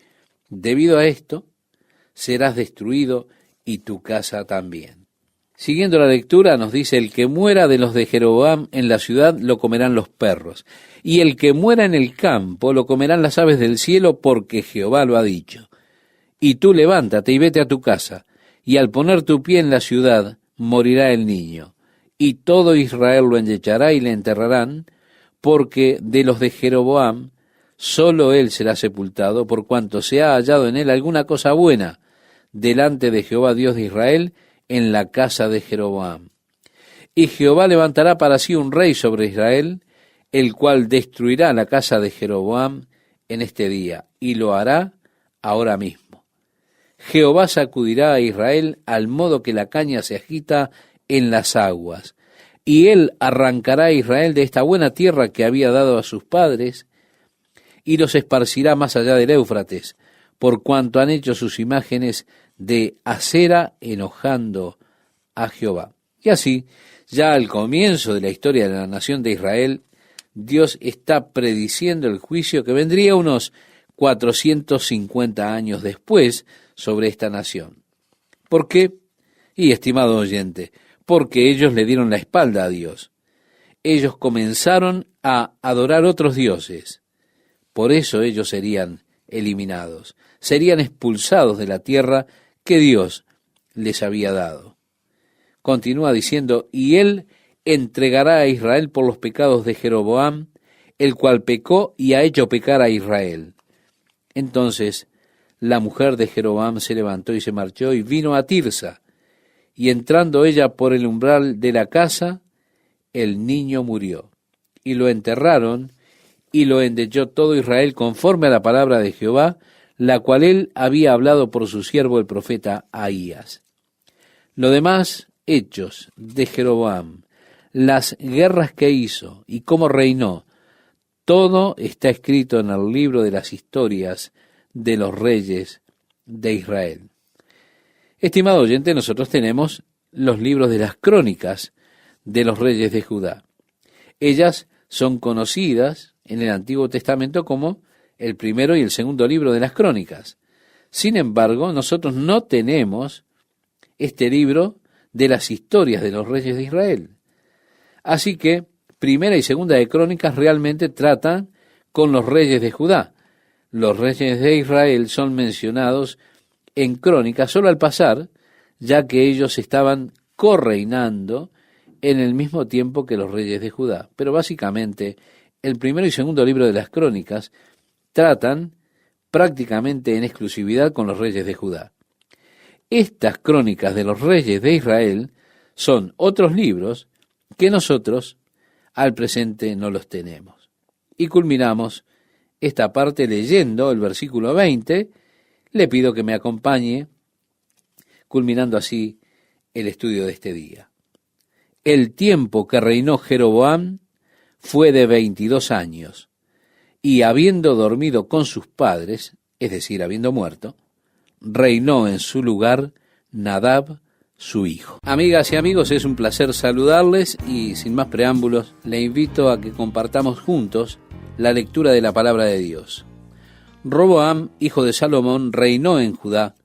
Debido a esto, serás destruido y tu casa también. Siguiendo la lectura, nos dice: el que muera de los de Jeroboam en la ciudad lo comerán los perros, y el que muera en el campo lo comerán las aves del cielo, porque Jehová lo ha dicho. Y tú levántate y vete a tu casa, y al poner tu pie en la ciudad morirá el niño, y todo Israel lo enyechará y le enterrarán, porque de los de Jeroboam solo él será sepultado, por cuanto se ha hallado en él alguna cosa buena delante de Jehová Dios de Israel, en la casa de Jeroboam. Y Jehová levantará para sí un rey sobre Israel, el cual destruirá la casa de Jeroboam en este día, y lo hará ahora mismo. Jehová sacudirá a Israel al modo que la caña se agita en las aguas, y él arrancará a Israel de esta buena tierra que había dado a sus padres, y los esparcirá más allá del Éufrates, por cuanto han hecho sus imágenes de acera enojando a Jehová. Y así, ya al comienzo de la historia de la nación de Israel, Dios está prediciendo el juicio que vendría unos 450 años después sobre esta nación. ¿Por qué? Y estimado oyente, porque ellos le dieron la espalda a Dios. Ellos comenzaron a adorar otros dioses. Por eso ellos serían eliminados, serían expulsados de la tierra que Dios les había dado. Continúa diciendo: y él entregará a Israel por los pecados de Jeroboam, el cual pecó y ha hecho pecar a Israel. Entonces la mujer de Jeroboam se levantó y se marchó y vino a Tirsa, y entrando ella por el umbral de la casa, el niño murió, y lo enterraron, y lo endechó todo Israel conforme a la palabra de Jehová, la cual él había hablado por su siervo el profeta Ahías. Lo demás, hechos de Jeroboam, las guerras que hizo y cómo reinó, todo está escrito en el libro de las historias de los reyes de Israel. Estimado oyente, nosotros tenemos los libros de las crónicas de los reyes de Judá. Ellas son conocidas en el Antiguo Testamento como el primero y el segundo libro de las crónicas. Sin embargo, nosotros no tenemos este libro de las historias de los reyes de Israel. Así que primera y segunda de crónicas realmente tratan con los reyes de Judá. Los reyes de Israel son mencionados en crónicas solo al pasar, ya que ellos estaban correinando en el mismo tiempo que los reyes de Judá. Pero básicamente el primero y segundo libro de las crónicas tratan prácticamente en exclusividad con los reyes de Judá. Estas crónicas de los reyes de Israel son otros libros que nosotros al presente no los tenemos. Y culminamos esta parte leyendo el versículo 20. Le pido que me acompañe, culminando así el estudio de este día. El tiempo que reinó Jeroboam fue de 22 años, y habiendo dormido con sus padres, es decir, habiendo muerto, reinó en su lugar Nadab, su hijo. Amigas y amigos, es un placer saludarles y sin más preámbulos, le invito a que compartamos juntos la lectura de la palabra de Dios. Roboam, hijo de Salomón, reinó en Judá.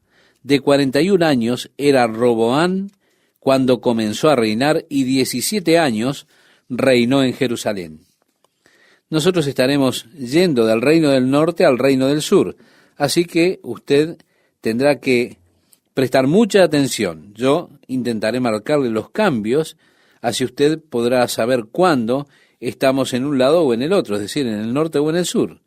De 41 años era Roboam cuando comenzó a reinar, y 17 años reinó en Jerusalén. Nosotros estaremos yendo del reino del norte al reino del sur, así que usted tendrá que prestar mucha atención. Yo intentaré marcarle los cambios, así usted podrá saber cuándo estamos en un lado o en el otro, es decir, en el norte o en el sur.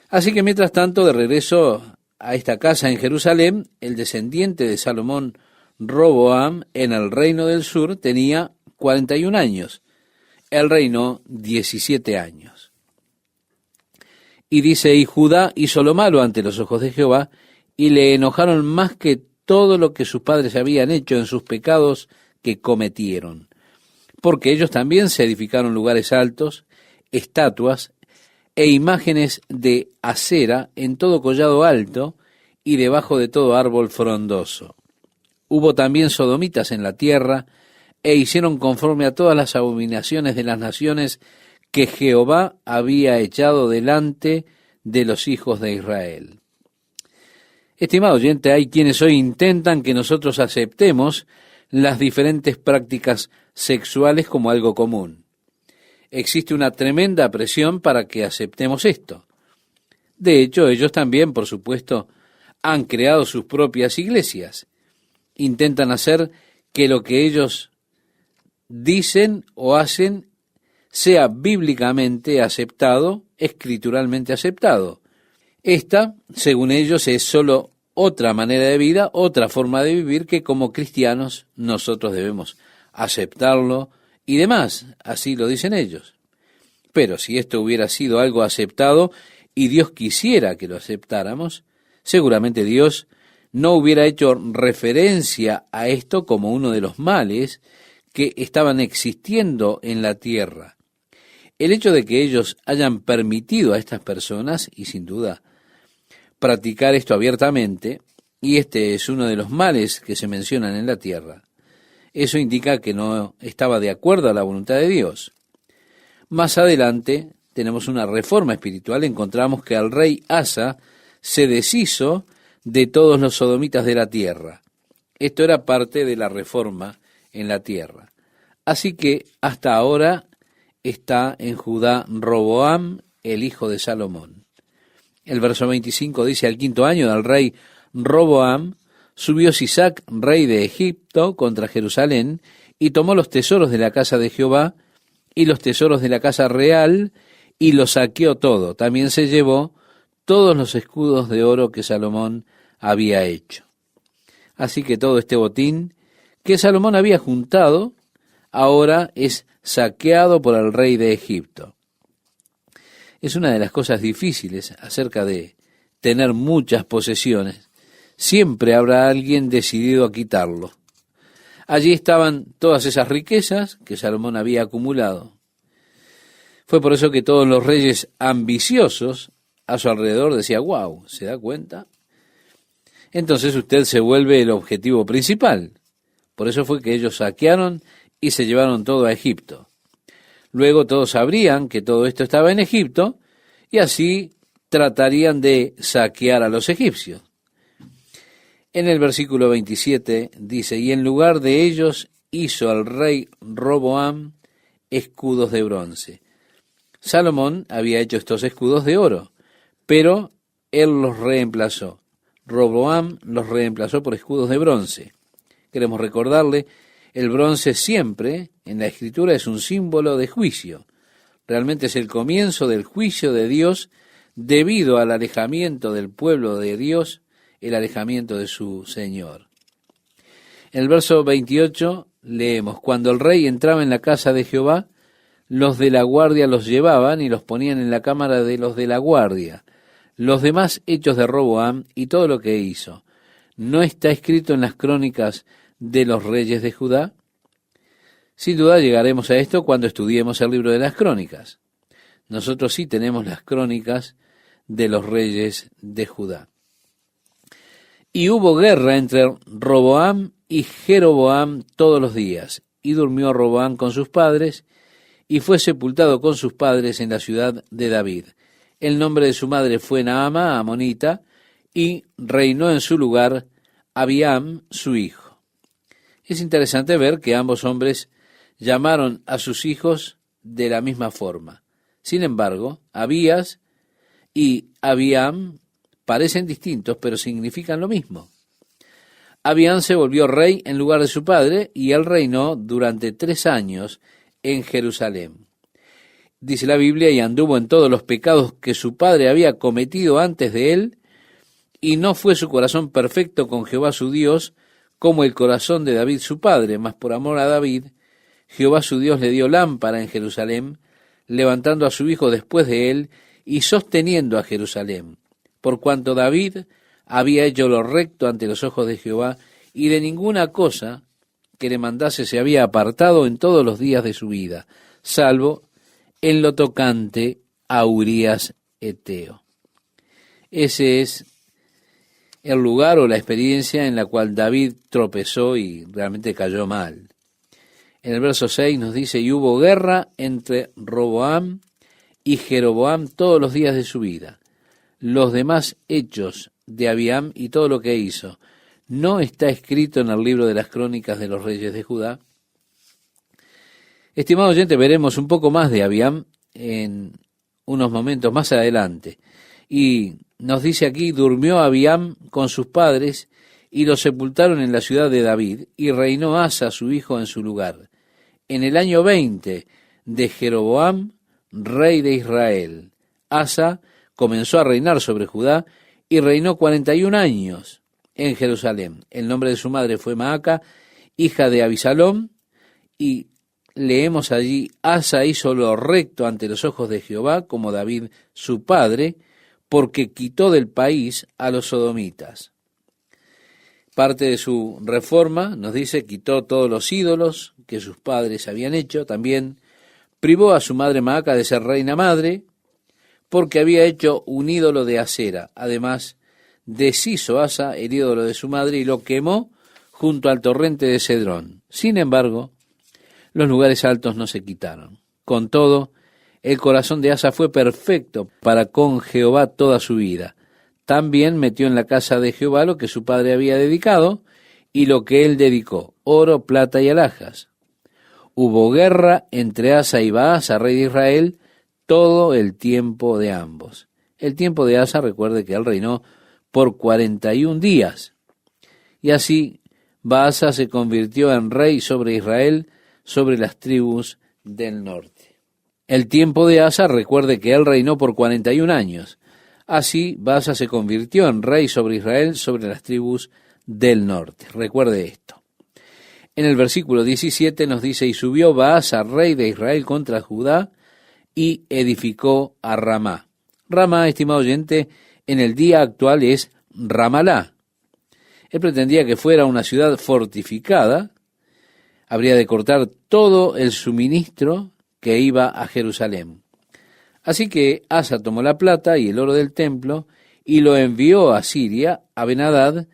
Así que mientras tanto, de regreso a esta casa en Jerusalén, el descendiente de Salomón, Roboam, en el reino del sur, tenía 41 años. Él reinó 17 años. Y dice: y Judá hizo lo malo ante los ojos de Jehová, y le enojaron más que todo lo que sus padres habían hecho en sus pecados que cometieron. Porque ellos también se edificaron lugares altos, estatuas e imágenes de acera en todo collado alto y debajo de todo árbol frondoso. Hubo también sodomitas en la tierra, e hicieron conforme a todas las abominaciones de las naciones que Jehová había echado delante de los hijos de Israel. Estimado oyente, hay quienes hoy intentan que nosotros aceptemos las diferentes prácticas sexuales como algo común. Existe una tremenda presión para que aceptemos esto. De hecho, ellos también, por supuesto, han creado sus propias iglesias. Intentan hacer que lo que ellos dicen o hacen sea bíblicamente aceptado, escrituralmente aceptado. Esta, según ellos, es solo otra manera de vida, otra forma de vivir que como cristianos nosotros debemos aceptarlo y demás, así lo dicen ellos. Pero si esto hubiera sido algo aceptado y Dios quisiera que lo aceptáramos, seguramente Dios no hubiera hecho referencia a esto como uno de los males que estaban existiendo en la tierra. El hecho de que ellos hayan permitido a estas personas, y sin duda, practicar esto abiertamente, y este es uno de los males que se mencionan en la tierra, eso indica que no estaba de acuerdo a la voluntad de Dios. Más adelante tenemos una reforma espiritual, encontramos que el rey Asa se deshizo de todos los sodomitas de la tierra. Esto era parte de la reforma en la tierra. Así que hasta ahora está en Judá Roboam, el hijo de Salomón. El verso 25 dice: al 5.º año del rey Roboam, subió Sisac, rey de Egipto, contra Jerusalén, y tomó los tesoros de la casa de Jehová, y los tesoros de la casa real, y lo saqueó todo. También se llevó todos los escudos de oro que Salomón había hecho. Así que todo este botín que Salomón había juntado, ahora es saqueado por el rey de Egipto. Es una de las cosas difíciles acerca de tener muchas posesiones. Siempre habrá alguien decidido a quitarlo. Allí estaban todas esas riquezas que Salomón había acumulado. Fue por eso que todos los reyes ambiciosos a su alrededor decían: wow, ¿se da cuenta? Entonces usted se vuelve el objetivo principal. Por eso fue que ellos saquearon y se llevaron todo a Egipto. Luego todos sabrían que todo esto estaba en Egipto y así tratarían de saquear a los egipcios. En el versículo 27 dice: y en lugar de ellos hizo el rey Roboam escudos de bronce. Salomón había hecho estos escudos de oro, pero él los reemplazó. Roboam los reemplazó por escudos de bronce. Queremos recordarle, el bronce siempre en la Escritura es un símbolo de juicio. Realmente es el comienzo del juicio de Dios debido al alejamiento del pueblo de Dios, el alejamiento de su Señor. En el verso 28 leemos: cuando el rey entraba en la casa de Jehová, los de la guardia los llevaban y los ponían en la cámara de los de la guardia. Los demás hechos de Roboam y todo lo que hizo, ¿no está escrito en las crónicas de los reyes de Judá? Sin duda llegaremos a esto cuando estudiemos el libro de las crónicas. Nosotros sí tenemos las crónicas de los reyes de Judá. Y hubo guerra entre Roboam y Jeroboam todos los días, y durmió Roboam con sus padres, y fue sepultado con sus padres en la ciudad de David. El nombre de su madre fue Naama, amonita, y reinó en su lugar Abiam, su hijo. Es interesante ver que ambos hombres llamaron a sus hijos de la misma forma. Sin embargo, Abías y Abiam parecen distintos, pero significan lo mismo. Abiam se volvió rey en lugar de su padre, y él reinó durante 3 años en Jerusalén. Dice la Biblia: y anduvo en todos los pecados que su padre había cometido antes de él, y no fue su corazón perfecto con Jehová su Dios, como el corazón de David su padre, mas por amor a David, Jehová su Dios le dio lámpara en Jerusalén, levantando a su hijo después de él, y sosteniendo a Jerusalén, por cuanto David había hecho lo recto ante los ojos de Jehová, y de ninguna cosa que le mandase se había apartado en todos los días de su vida, salvo en lo tocante a Urías Eteo. Ese es el lugar o la experiencia en la cual David tropezó y realmente cayó mal. En el verso 6 nos dice: y hubo guerra entre Roboam y Jeroboam todos los días de su vida. Los demás hechos de Abiam y todo lo que hizo, no está escrito en el libro de las crónicas de los reyes de Judá. Estimado oyente, veremos un poco más de Abiam en unos momentos más adelante. Y nos dice aquí, durmió Abiam con sus padres y lo sepultaron en la ciudad de David, y reinó Asa su hijo en su lugar. En el año 20 de Jeroboam, rey de Israel, Asa comenzó a reinar sobre Judá y reinó 41 años en Jerusalén. El nombre de su madre fue Maaca, hija de Abisalom, y leemos allí, Asa hizo lo recto ante los ojos de Jehová, como David su padre, porque quitó del país a los sodomitas. Parte de su reforma, nos dice, quitó todos los ídolos que sus padres habían hecho. También privó a su madre Maaca de ser reina madre, porque había hecho un ídolo de acera. Además, deshizo Asa el ídolo de su madre y lo quemó junto al torrente de Cedrón. Sin embargo, los lugares altos no se quitaron. Con todo, el corazón de Asa fue perfecto para con Jehová toda su vida. También metió en la casa de Jehová lo que su padre había dedicado y lo que él dedicó, oro, plata y alhajas. Hubo guerra entre Asa y Baasa, rey de Israel, todo el tiempo de ambos. El tiempo de Asa, recuerde que él reinó por 41 días. Y así Baasa se convirtió en rey sobre Israel, sobre las tribus del norte. El tiempo de Asa, recuerde que él reinó por 41 años. Así Baasa se convirtió en rey sobre Israel, sobre las tribus del norte. Recuerde esto. En el versículo 17 nos dice, y subió Baasa, rey de Israel, contra Judá, y edificó a Ramá. Ramá, estimado oyente, en el día actual es Ramalá. Él pretendía que fuera una ciudad fortificada. Habría de cortar todo el suministro que iba a Jerusalén. Así que Asa tomó la plata y el oro del templo y lo envió a Siria, a Ben-Hadad,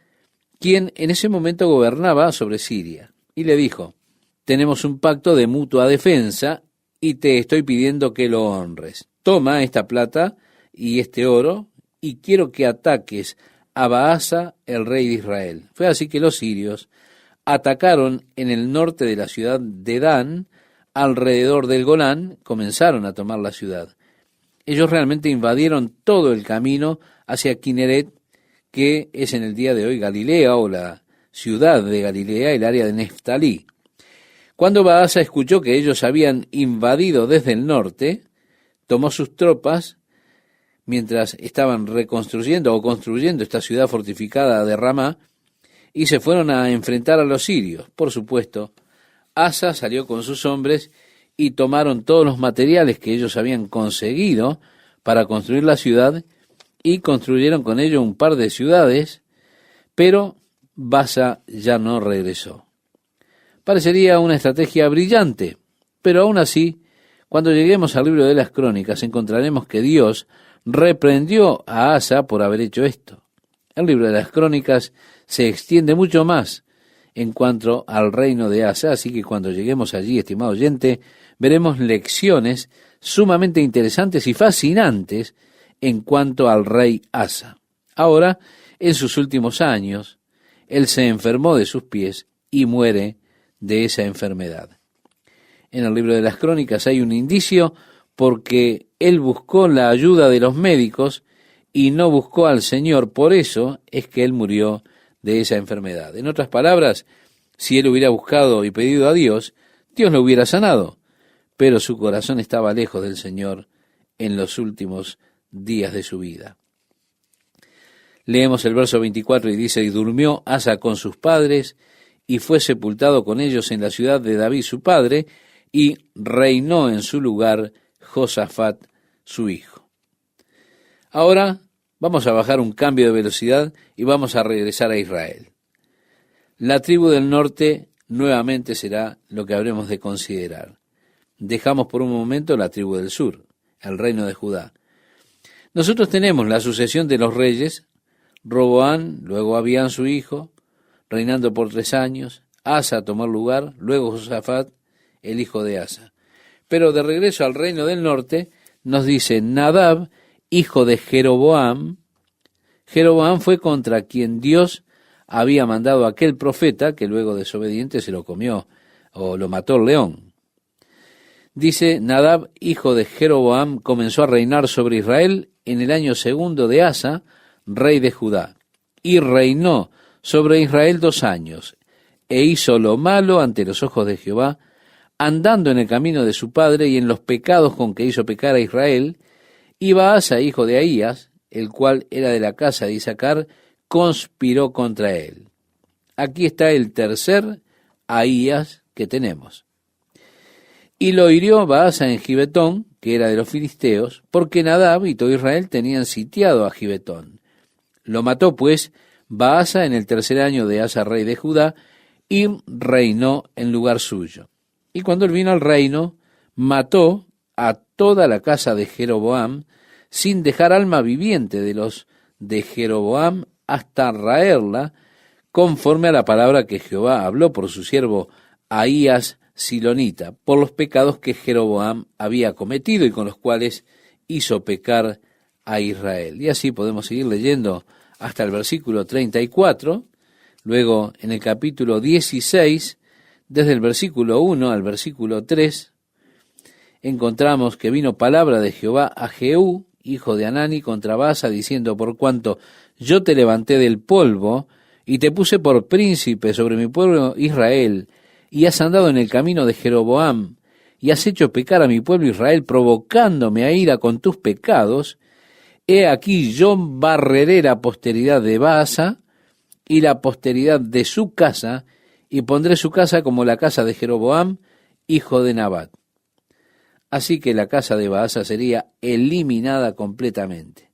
quien en ese momento gobernaba sobre Siria, y le dijo, tenemos un pacto de mutua defensa y te estoy pidiendo que lo honres. Toma esta plata y este oro y quiero que ataques a Baasa, el rey de Israel. Fue así que los sirios atacaron en el norte de la ciudad de Dan, alrededor del Golán, comenzaron a tomar la ciudad. Ellos realmente invadieron todo el camino hacia Kineret, que es en el día de hoy Galilea o la ciudad de Galilea, el área de Neftalí. Cuando Baasa escuchó que ellos habían invadido desde el norte, tomó sus tropas mientras estaban reconstruyendo o construyendo esta ciudad fortificada de Ramá y se fueron a enfrentar a los sirios. Por supuesto, Asa salió con sus hombres y tomaron todos los materiales que ellos habían conseguido para construir la ciudad y construyeron con ello un par de ciudades, pero Baasa ya no regresó. Parecería una estrategia brillante, pero aún así, cuando lleguemos al libro de las Crónicas, encontraremos que Dios reprendió a Asa por haber hecho esto. El libro de las Crónicas se extiende mucho más en cuanto al reino de Asa, así que cuando lleguemos allí, estimado oyente, veremos lecciones sumamente interesantes y fascinantes en cuanto al rey Asa. Ahora, en sus últimos años, él se enfermó de sus pies y muere de esa enfermedad. En el libro de las Crónicas hay un indicio porque él buscó la ayuda de los médicos y no buscó al Señor, por eso es que él murió de esa enfermedad. En otras palabras, si él hubiera buscado y pedido a Dios, Dios lo hubiera sanado, pero su corazón estaba lejos del Señor en los últimos días de su vida. Leemos el verso 24 y dice, y durmió Asa con sus padres y fue sepultado con ellos en la ciudad de David su padre, y reinó en su lugar Josafat su hijo. Ahora vamos a bajar un cambio de velocidad y vamos a regresar a Israel. La tribu del norte nuevamente será lo que habremos de considerar. Dejamos por un momento la tribu del sur, el reino de Judá. Nosotros tenemos la sucesión de los reyes, Roboán, luego Abián su hijo, reinando por 3 años, Asa tomó lugar, luego Josafat, el hijo de Asa. Pero de regreso al reino del norte, nos dice Nadab, hijo de Jeroboam. Jeroboam fue contra quien Dios había mandado a aquel profeta que luego desobediente se lo comió o lo mató el león. Dice, Nadab, hijo de Jeroboam, comenzó a reinar sobre Israel en el año segundo de Asa, rey de Judá, y reinó sobre Israel 2 años, e hizo lo malo ante los ojos de Jehová, andando en el camino de su padre y en los pecados con que hizo pecar a Israel. Y Baasa, hijo de Ahías, el cual era de la casa de Isaacar, conspiró contra él. Aquí está el tercer Ahías que tenemos. Y lo hirió Baasa en Gibetón, que era de los filisteos, porque Nadab y todo Israel tenían sitiado a Gibetón. Lo mató, pues, Baasa en el tercer año de Asa, rey de Judá, y reinó en lugar suyo. Y cuando él vino al reino, mató a toda la casa de Jeroboam, sin dejar alma viviente de los de Jeroboam, hasta raerla, conforme a la palabra que Jehová habló por su siervo Ahías Silonita, por los pecados que Jeroboam había cometido y con los cuales hizo pecar a Israel. Y así podemos seguir leyendo hasta el versículo 34, luego en el capítulo 16, desde el versículo 1 al versículo 3, encontramos que vino palabra de Jehová a Jehú, hijo de Anani, contra Baasa, diciendo, por cuanto yo te levanté del polvo y te puse por príncipe sobre mi pueblo Israel, y has andado en el camino de Jeroboam, y has hecho pecar a mi pueblo Israel, provocándome a ira con tus pecados, he aquí yo barreré la posteridad de Baasa y la posteridad de su casa, y pondré su casa como la casa de Jeroboam, hijo de Nabat. Así que la casa de Baasa sería eliminada completamente.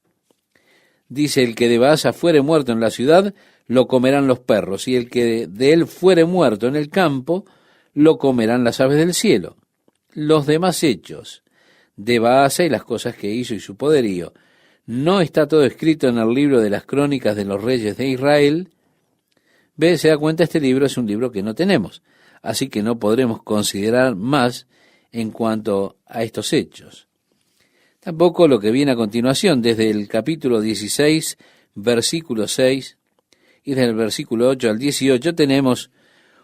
Dice, el que de Baasa fuere muerto en la ciudad, lo comerán los perros, y el que de él fuere muerto en el campo, lo comerán las aves del cielo. Los demás hechos de Baasa y las cosas que hizo y su poderío, ¿no está todo escrito en el libro de las crónicas de los reyes de Israel? Ve, se da cuenta, este libro es un libro que no tenemos, así que no podremos considerar más en cuanto a estos hechos. Tampoco lo que viene a continuación, desde el capítulo 16, versículo 6, y desde el versículo 8 al 18, tenemos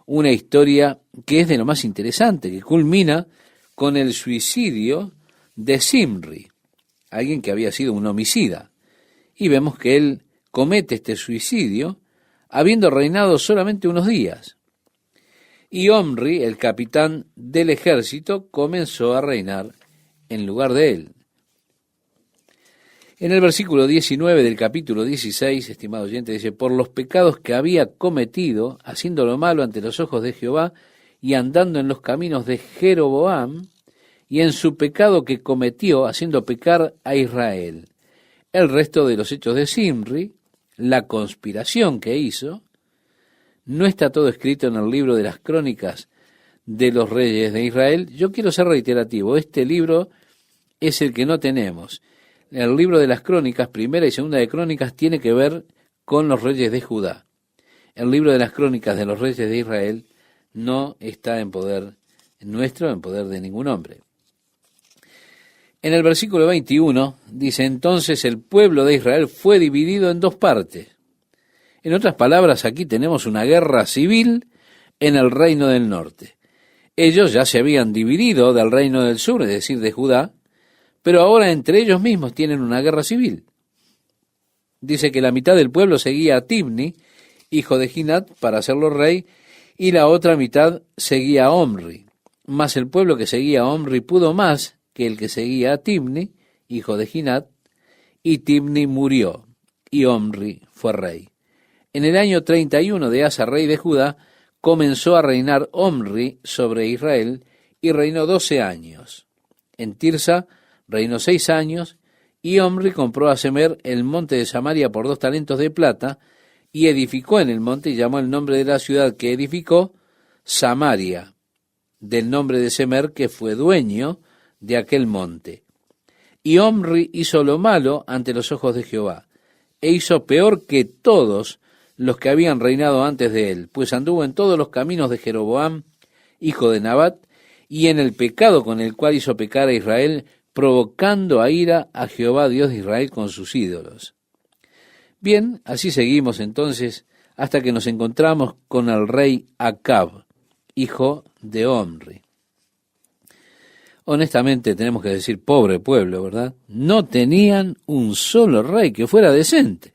una historia que es de lo más interesante, que culmina con el suicidio de Zimri, alguien que había sido un homicida. Y vemos que él comete este suicidio habiendo reinado solamente unos días. Y Omri, el capitán del ejército, comenzó a reinar en lugar de él. En el versículo 19 del capítulo 16, estimado oyente, dice, por los pecados que había cometido, haciendo lo malo ante los ojos de Jehová, y andando en los caminos de Jeroboam, y en su pecado que cometió, haciendo pecar a Israel. El resto de los hechos de Zimri, la conspiración que hizo, no está todo escrito en el libro de las crónicas de los reyes de Israel. Yo quiero ser reiterativo, este libro es el que no tenemos. El libro de las crónicas, primera y segunda de crónicas, tiene que ver con los reyes de Judá. El libro de las crónicas de los reyes de Israel no está en poder nuestro, en poder de ningún hombre. En el versículo 21 dice, entonces el pueblo de Israel fue dividido en 2 partes. En otras palabras, aquí tenemos una guerra civil en el reino del norte. Ellos ya se habían dividido del reino del sur, es decir, de Judá, pero ahora entre ellos mismos tienen una guerra civil. Dice que la mitad del pueblo seguía a Tibni, hijo de Ginat, para hacerlo rey, y la otra mitad seguía a Omri. Mas el pueblo que seguía a Omri pudo más que el que seguía a Tibni, hijo de Ginat, y Tibni murió, y Omri fue rey. En el año 31 de Asa, rey de Judá, comenzó a reinar Omri sobre Israel, y reinó 12 años. En Tirsa reinó 6 años, y Omri compró a Semer el monte de Samaria por 2 talentos de plata, y edificó en el monte, y llamó el nombre de la ciudad que edificó Samaria, del nombre de Semer, que fue dueño de aquel monte. Y Omri hizo lo malo ante los ojos de Jehová, e hizo peor que todos los que habían reinado antes de él, pues anduvo en todos los caminos de Jeroboam, hijo de Nabat, y en el pecado con el cual hizo pecar a Israel, provocando a ira a Jehová Dios de Israel con sus ídolos. Bien, así seguimos entonces hasta que nos encontramos con el rey Acab, hijo de Omri. Honestamente tenemos que decir, pobre pueblo, ¿verdad? No tenían un solo rey que fuera decente.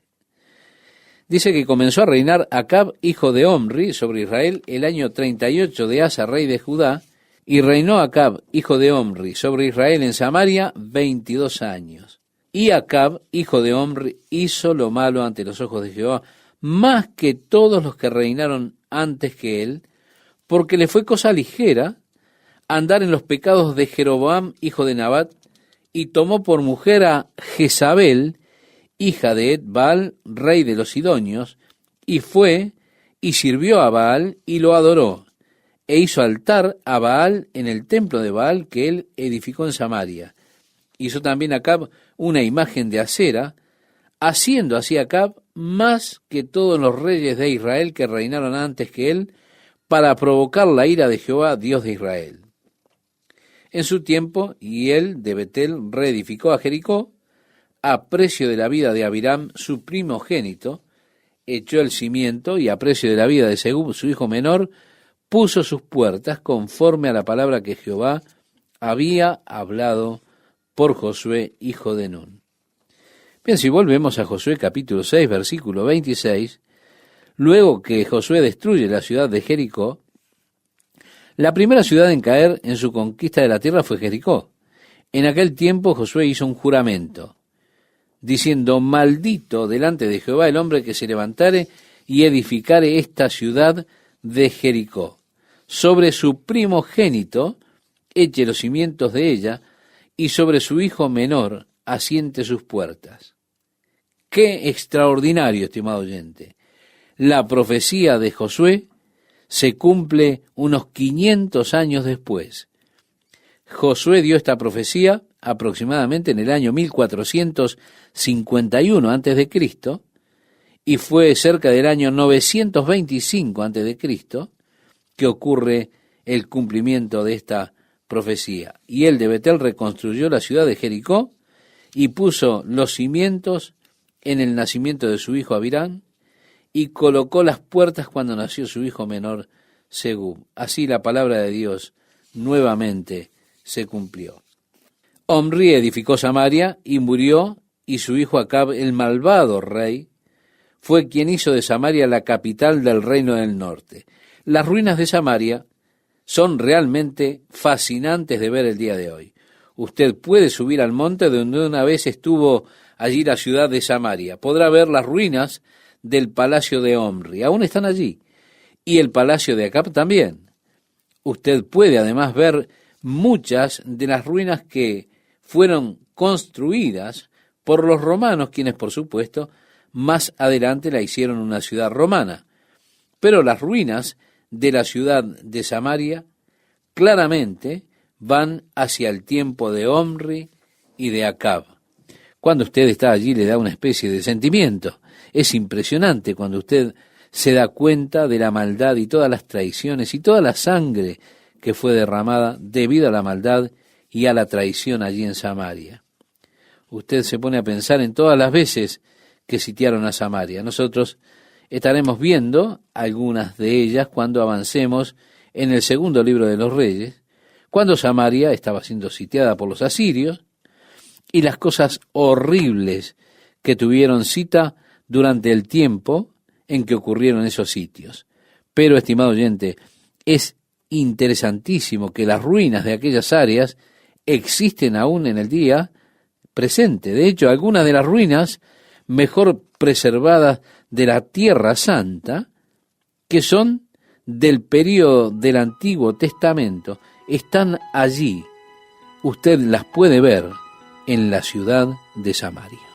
Dice que comenzó a reinar Acab, hijo de Omri, sobre Israel el año 38 de Asa, rey de Judá, y reinó Acab, hijo de Omri, sobre Israel en Samaria 22 años. Y Acab, hijo de Omri, hizo lo malo ante los ojos de Jehová, más que todos los que reinaron antes que él, porque le fue cosa ligera andar en los pecados de Jeroboam, hijo de Nabat, y tomó por mujer a Jezabel, hija de Ed-Baal, rey de los Sidonios, y fue y sirvió a Baal y lo adoró, e hizo altar a Baal en el templo de Baal que él edificó en Samaria. Hizo también Acab una imagen de acera, haciendo así Acab más que todos los reyes de Israel que reinaron antes que él, para provocar la ira de Jehová, Dios de Israel. En su tiempo, y él de Betel reedificó a Jericó, a precio de la vida de Abiram, su primogénito, echó el cimiento, y a precio de la vida de Segub, su hijo menor, puso sus puertas conforme a la palabra que Jehová había hablado por Josué, hijo de Nun. Bien, si volvemos a Josué capítulo 6, versículo 26, luego que Josué destruye la ciudad de Jericó, la primera ciudad en caer en su conquista de la tierra fue Jericó. En aquel tiempo Josué hizo un juramento, diciendo, maldito delante de Jehová el hombre que se levantare y edificare esta ciudad de Jericó. Sobre su primogénito eche los cimientos de ella, y sobre su hijo menor asiente sus puertas. ¡Qué extraordinario, estimado oyente! La profecía de Josué se cumple unos 500 años después. Josué dio esta profecía aproximadamente en el año 1451 a.C., y fue cerca del año 925 a.C. que ocurre el cumplimiento de esta profecía. Y él de Betel reconstruyó la ciudad de Jericó y puso los cimientos en el nacimiento de su hijo Abiram, y colocó las puertas cuando nació su hijo menor Segub. Así la palabra de Dios nuevamente se cumplió. Omri edificó Samaria y murió, y su hijo Acab, el malvado rey, fue quien hizo de Samaria la capital del reino del norte. Las ruinas de Samaria son realmente fascinantes de ver el día de hoy. Usted puede subir al monte donde una vez estuvo allí la ciudad de Samaria. Podrá ver las ruinas del palacio de Omri. Aún están allí. Y el palacio de Acab también. Usted puede además ver muchas de las ruinas que fueron construidas por los romanos, quienes por supuesto más adelante la hicieron una ciudad romana. Pero las ruinas de la ciudad de Samaria claramente van hacia el tiempo de Omri y de Acab. Cuando usted está allí le da una especie de sentimiento. Es impresionante cuando usted se da cuenta de la maldad y todas las traiciones y toda la sangre que fue derramada debido a la maldad y a la traición allí en Samaria. Usted se pone a pensar en todas las veces que sitiaron a Samaria. Nosotros estaremos viendo algunas de ellas cuando avancemos en el segundo libro de los Reyes, cuando Samaria estaba siendo sitiada por los asirios, y las cosas horribles que tuvieron cita durante el tiempo en que ocurrieron esos sitios. Pero, estimado oyente, es interesantísimo que las ruinas de aquellas áreas existen aún en el día presente. De hecho, algunas de las ruinas mejor preservadas de la Tierra Santa, que son del período del Antiguo Testamento, están allí. Usted las puede ver en la ciudad de Samaria.